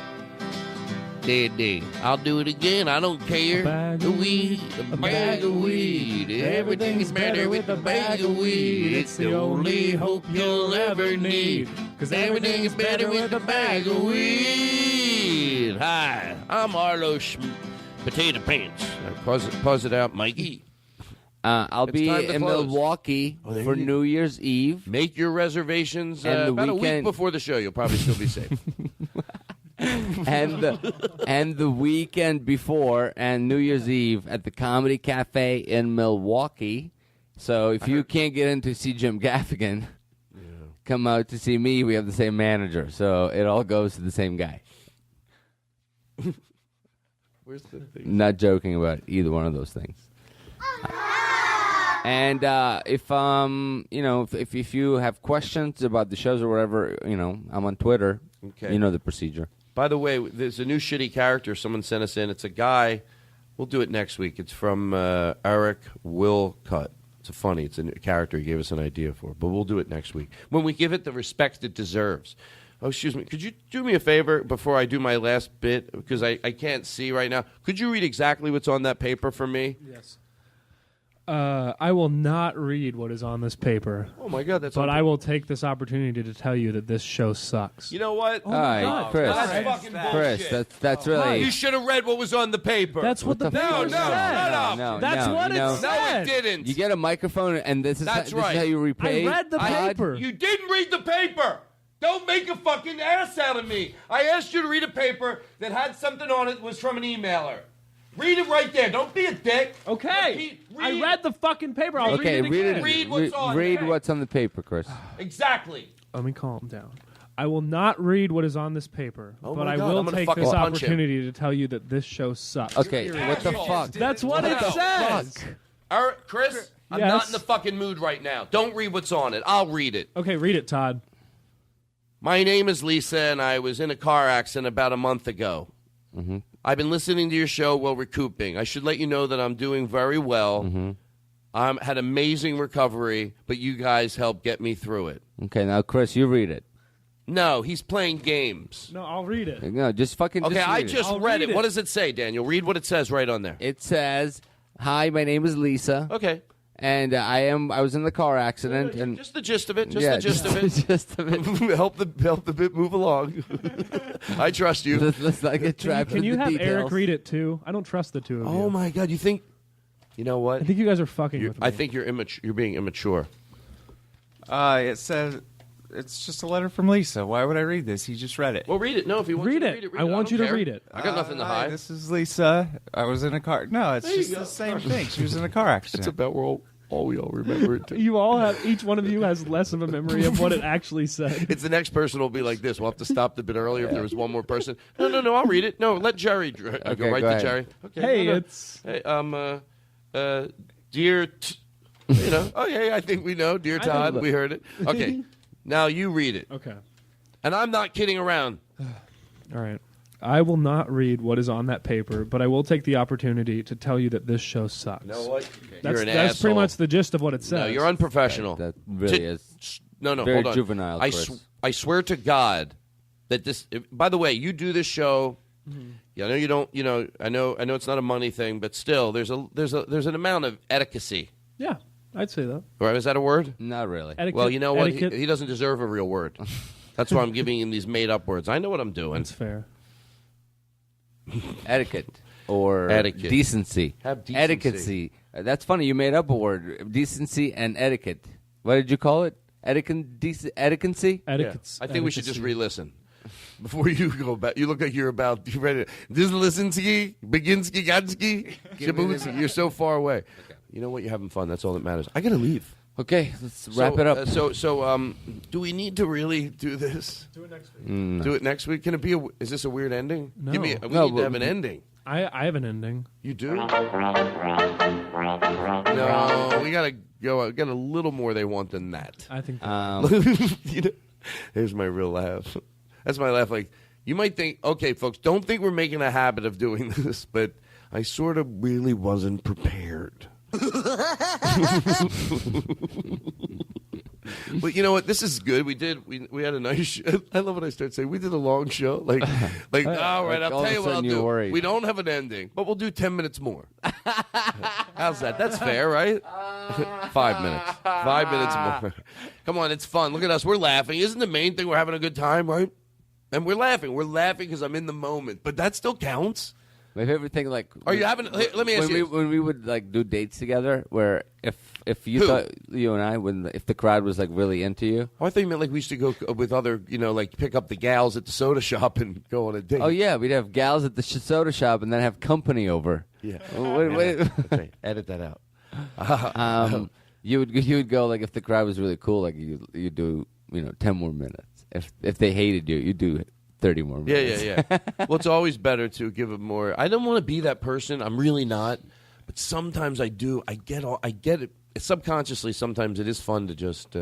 Dead. I'll do it again. I don't care. A bag of weed, a bag of weed. Everything is better with a bag of weed. It's the only hope you'll ever need. 'Cause everything is better with a bag of weed. Hi, I'm Arlo Potato Pants. Pause it out, Mikey. I'll It's be time to in close. Milwaukee there for you- New Year's Eve. Make your reservations And the about a week weekend- before the show. You'll probably still be safe. and the weekend before and New Year's Eve at the Comedy Cafe in Milwaukee. So if you can't get in to see Jim Gaffigan, come out to see me. We have the same manager, so it all goes to the same guy. Where's the thing? Not joking about either one of those things. And if you have questions about the shows or whatever, I'm on Twitter. Okay. You know the procedure. By the way, there's a new shitty character someone sent us in. It's a guy. We'll do it next week. It's from Eric Willcutt. It's a new character he gave us an idea for, but we'll do it next week when we give it the respect it deserves. Oh, excuse me. Could you do me a favor before I do my last bit? Because I can't see right now. Could you read exactly what's on that paper for me? Yes. I will not read what is on this paper. Oh, my God. But I will take this opportunity to tell you that this show sucks. You know what? Oh, my God. Chris. That's fucking bullshit. Chris, that's really... You should have read what was on the paper. That's what the the paper fuck? said. Shut up. No, That's no, what you know- it said. No, it didn't. You get a microphone, and this is That's this right. is how you repay. I read the paper. You didn't read the paper. Don't make a fucking ass out of me. I asked you to read a paper that had something on it was from an emailer. Read it right there. Don't be a dick. Okay. I read the fucking paper. I'll Okay, read it again. Read what's on Read there. what's on the paper, Chris. Exactly. Let me calm down. I will not read what is on this paper, Oh but my I God, will I'm gonna take fucking this punch him. opportunity to tell you that this show sucks. Okay, what the fuck? That's what it says. All right, Chris, I'm Yes? not in the fucking mood right now. Don't read what's on it. I'll read it. Okay, read it, Todd. My name is Lisa, and I was in a car accident about a month ago. Mm-hmm. I've been listening to your show while recouping. I should let you know that I'm doing very well. Mm-hmm. I had amazing recovery, but you guys helped get me through it. Okay, now Chris, you read it. No, he's playing games. No, I'll read it. No, just fucking. Okay, just I read just I'll read read it. it. What does it say, Daniel? Read what it says right on there. It says, "Hi, my name is Lisa." Okay. And I was in the car accident, and Just the gist of it. Just yeah, the gist of it. the gist of it. help the bit move along. I trust you. Let's not get trapped Can in you the have details. Eric read it too? I don't trust the two of you. Oh my God! You think? You know what? I think you guys are fucking with me. I think you're immature. You're being immature. It says it's just a letter from Lisa. Why would I read this? He just read it. Well, read it. No, if you want Read to it. read it. I want you to don't care. read it. I got nothing to Hi, hide. this is Lisa. I was in a car. No, it's There you just go. the same thing. She was in a car accident. It's about all we all remember it. You all have, each one of you has less of a memory of what it actually said. It's the next person will be like this. We'll have to stop the bit earlier if there was one more person. No, I'll read it. No, let Jerry go right go to ahead. Jerry. Okay, Hey, no. it's Hey, dear You know, okay, I think we know, dear I know Todd, that. we heard it. Okay, now you read it. Okay. And I'm not kidding around. All right. I will not read what is on that paper, but I will take the opportunity to tell you that this show sucks. You know what? That's, You're an that's asshole. pretty much the gist of what it says. No, you're unprofessional. That really is No, very hold on. juvenile, I, Chris. I swear to God that this. By the way, you do this show. Yeah, I know you don't. You know, I know it's not a money thing, but still, there's an amount of etiquette. Yeah, I'd say that. Right? Is that a word? Not really. Well, you know what? Etiquette. He doesn't deserve a real word. That's why I'm giving him these made-up words. I know what I'm doing. That's fair. Etiquette or Etiquette. decency. Have decency. Etiquette. That's funny. You made up a word. Decency and etiquette. What did you call it? Etiquette. Yeah. I think we should just re-listen before you go back. You look like you're ready. This Lisinski, Beginski, Gansky, Shabunsky. You're so far away. Okay. You know what? You're having fun. That's all that matters. I gotta leave. Okay, let's wrap it up. Do we need to really do this? Do it next week. No. Do it next week. Can it be? Is this a weird ending? No. We need to have an ending. I have an ending. You do? No, we gotta go. Get a little more. They want than that. I think. You know, here's my real laugh. That's my laugh. Like you might think, okay, folks, don't think we're making a habit of doing this, but I sort of really wasn't prepared. But you know what? This is good. We had a nice show. I love when I start saying we did a long show. Like all right, I'll tell you what I'll do. Worried. We don't have an ending, but we'll do 10 minutes more. How's that? That's fair, right? 5 minutes. 5 minutes more. Come on, it's fun. Look at us. We're laughing. Isn't the main thing we're having a good time, right? And we're laughing. We're laughing because I'm in the moment. But that still counts. My favorite thing, like, are you having? Let me ask you. When we would like do dates together, where if you thought you and I, if the crowd was like really into you. Oh, I thought you meant like we used to go with other, like pick up the gals at the soda shop and go on a date. Oh yeah, we'd have gals at the soda shop and then have company over. Yeah. Wait. Okay. Edit that out. You would go like if the crowd was really cool, like you do 10 more minutes. If they hated you, you do 30 more minutes. Yeah. Well, it's always better to give it more. I don't want to be that person. I'm really not. But sometimes I do. I get it. Subconsciously, sometimes it is fun to just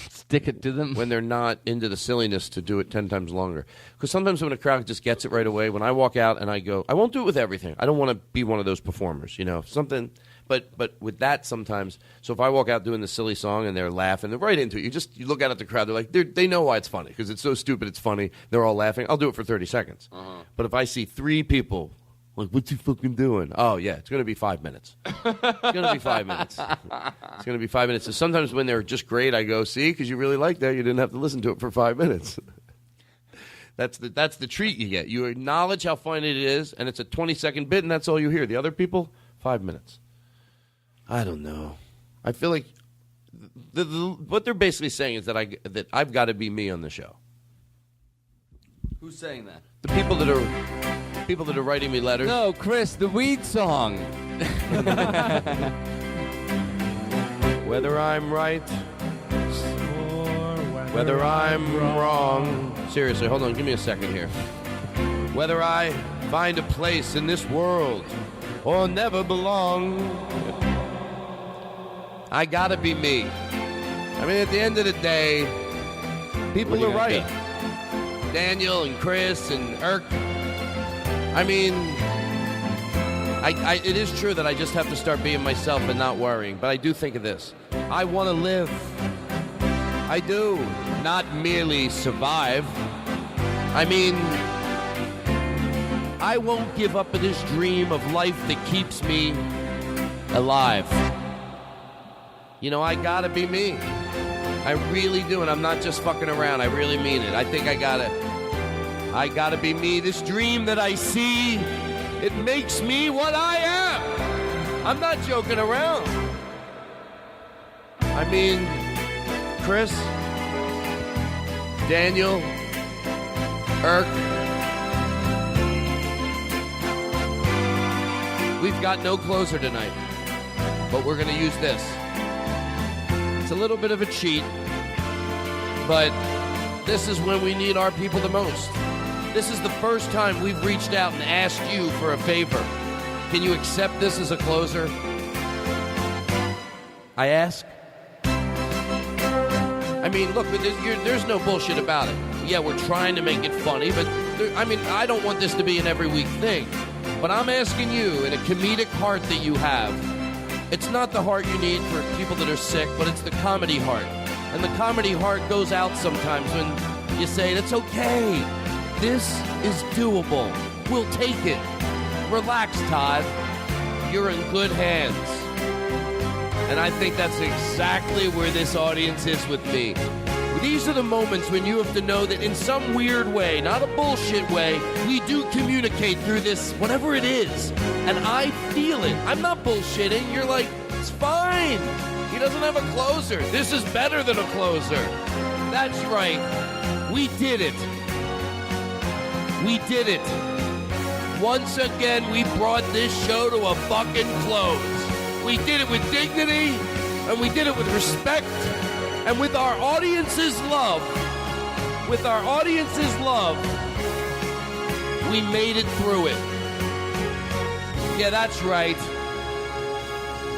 stick it to them when they're not into the silliness to do it 10 times longer. Because sometimes when a crowd just gets it right away, when I walk out and I go, I won't do it with everything. I don't want to be one of those performers, something. But with that sometimes, so if I walk out doing the silly song and they're laughing, they're right into it. You look out at the crowd, they're like, they know why it's funny because it's so stupid, it's funny. They're all laughing. I'll do it for 30 seconds. But if I see 3 people, like, what's he fucking doing? Oh, yeah, it's going to be 5 minutes. It's going to be 5 minutes. It's going to be 5 minutes. So sometimes when they're just great, I go, see, because you really like that, you didn't have to listen to it for 5 minutes. That's the treat you get. You acknowledge how funny it is, and it's a 20-second bit, and that's all you hear. The other people, 5 minutes. I don't know. I feel like what they're basically saying is that I've got to be me on the show. Who's saying that? The people that are writing me letters. No, Chris, the weed song. Whether I'm right, whether I'm wrong. Seriously, hold on. Give me a second here. Whether I find a place in this world or never belong, I gotta be me. I mean, at the end of the day, people are right. Daniel and Chris and Irk. I mean, it is true that I just have to start being myself and not worrying. But I do think of this. I want to live. I do. Not merely survive. I mean, I won't give up on this dream of life that keeps me alive. I gotta be me. I really do, and I'm not just fucking around. I really mean it. I think I gotta be me. This dream that I see, it makes me what I am. I'm not joking around. I mean, Chris, Daniel, Irk, we've got no closer tonight, but we're gonna use this. It's a little bit of a cheat, but this is when we need our people the most. This is the first time we've reached out and asked you for a favor. Can you accept this as a closer? I ask. I mean, look, there's no bullshit about it. Yeah, we're trying to make it funny, but I don't want this to be an every week thing. But I'm asking you, in a comedic heart that you have, it's not the heart you need for people that are sick, but it's the comedy heart. And the comedy heart goes out sometimes when you say, it's okay. This is doable. We'll take it. Relax, Todd. You're in good hands. And I think that's exactly where this audience is with me. These are the moments when you have to know that in some weird way, not a bullshit way, we do communicate through this, whatever it is. And I feel it. I'm not bullshitting. You're like, it's fine. He doesn't have a closer. This is better than a closer. That's right. We did it. We did it. Once again, we brought this show to a fucking close. We did it with dignity, and we did it with respect, and with our audience's love. With our audience's love, we made it through it. Yeah, that's right.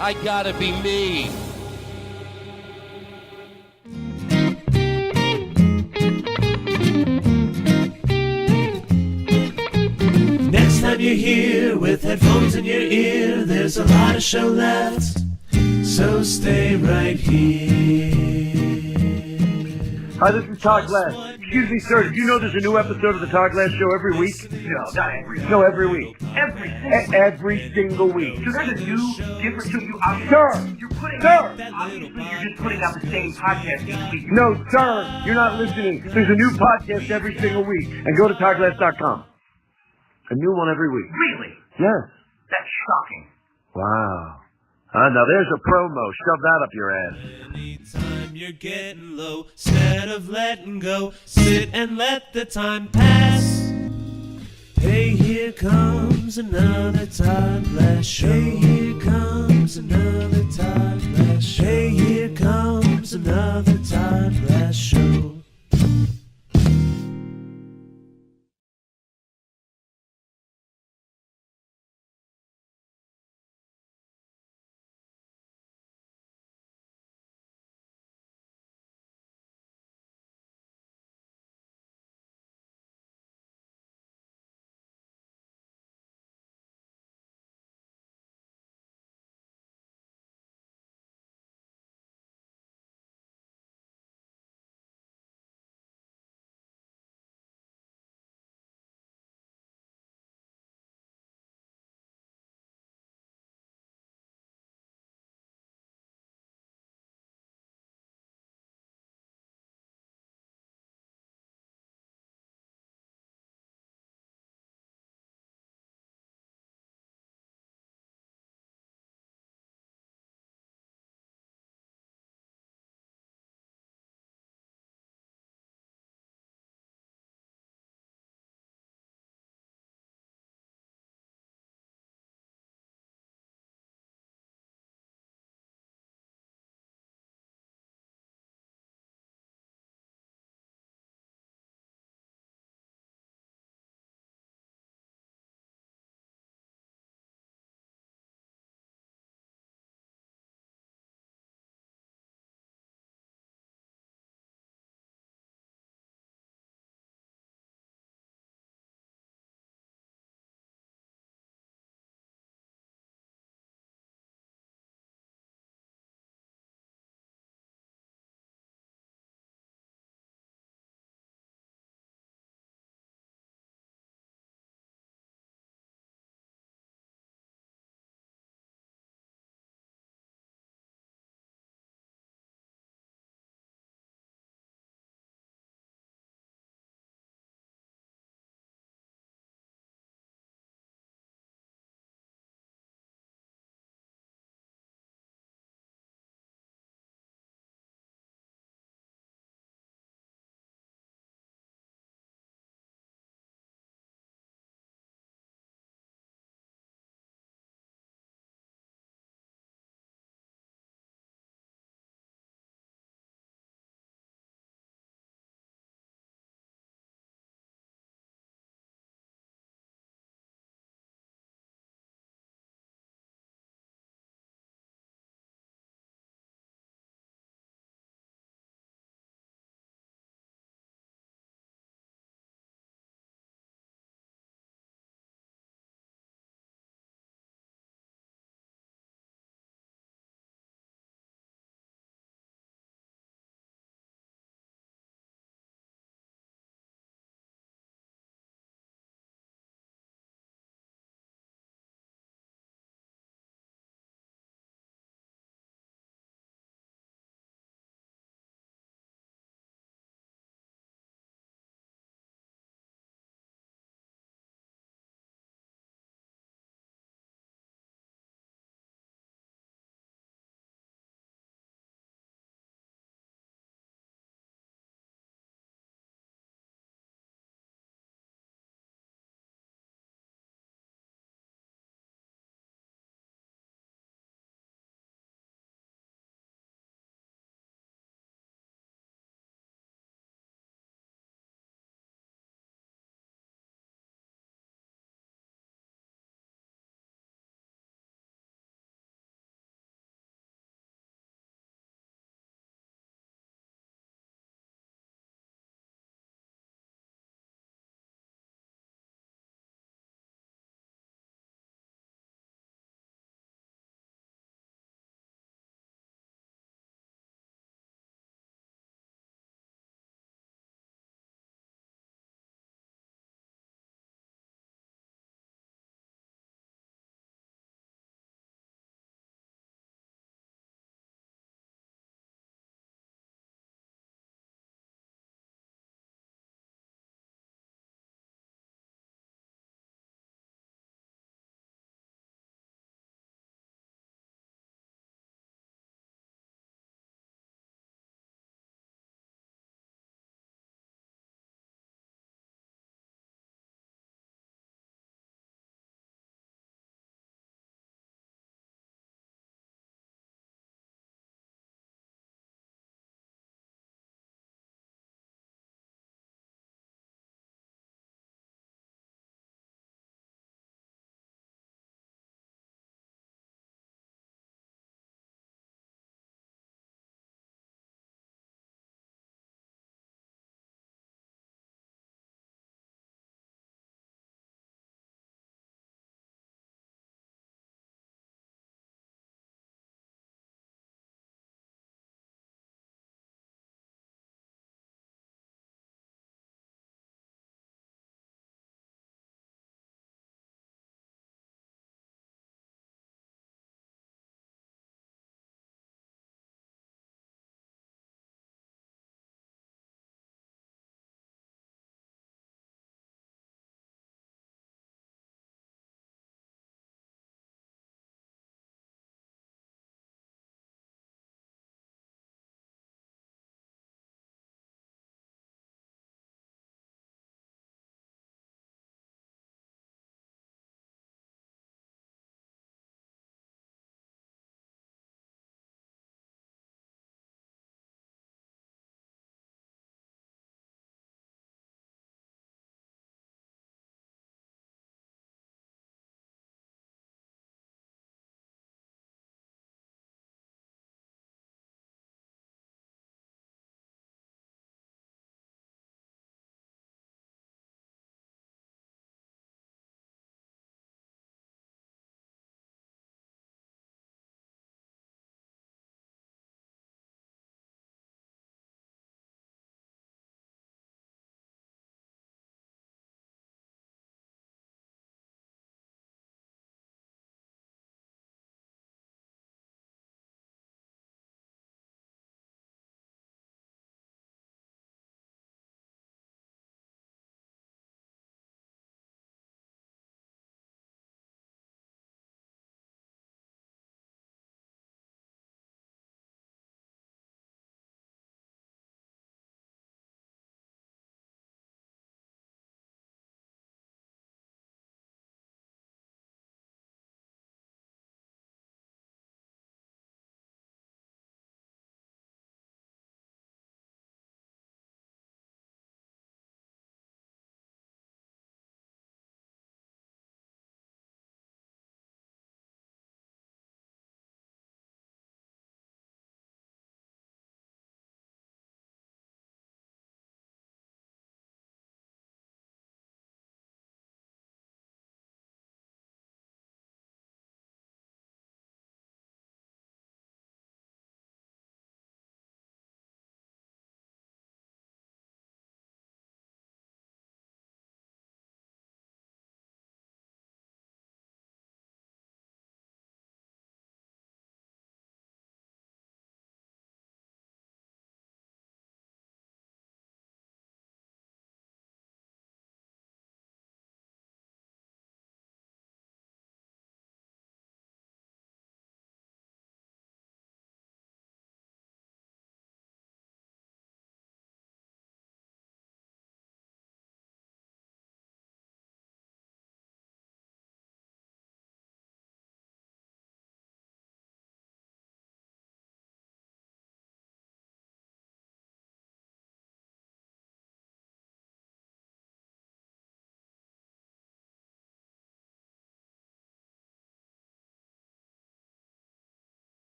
I gotta be me. Next time you're here with headphones in your ear, there's a lot of show left, so stay right here. Hi, this is Todd Glass. Excuse me, sir, did you know there's a new episode of the Todd Glass Show every week? No, not every week. No, every week. Every single week. Every single week. So there's a new, different, so you Sir! you're putting Sir! obviously you're just putting out the same podcast each week. No, sir, you're not listening. There's a new podcast every single week. And go to ToddGlass.com. A new one every week. Really? Yes. That's shocking. Wow. Now there's a promo. Shove that up your ass. Anytime you're getting low, instead of letting go, sit and let the time pass. Hey, here comes another Todd Glass Show. Hey, here comes another Todd Glass Show. Hey, here comes another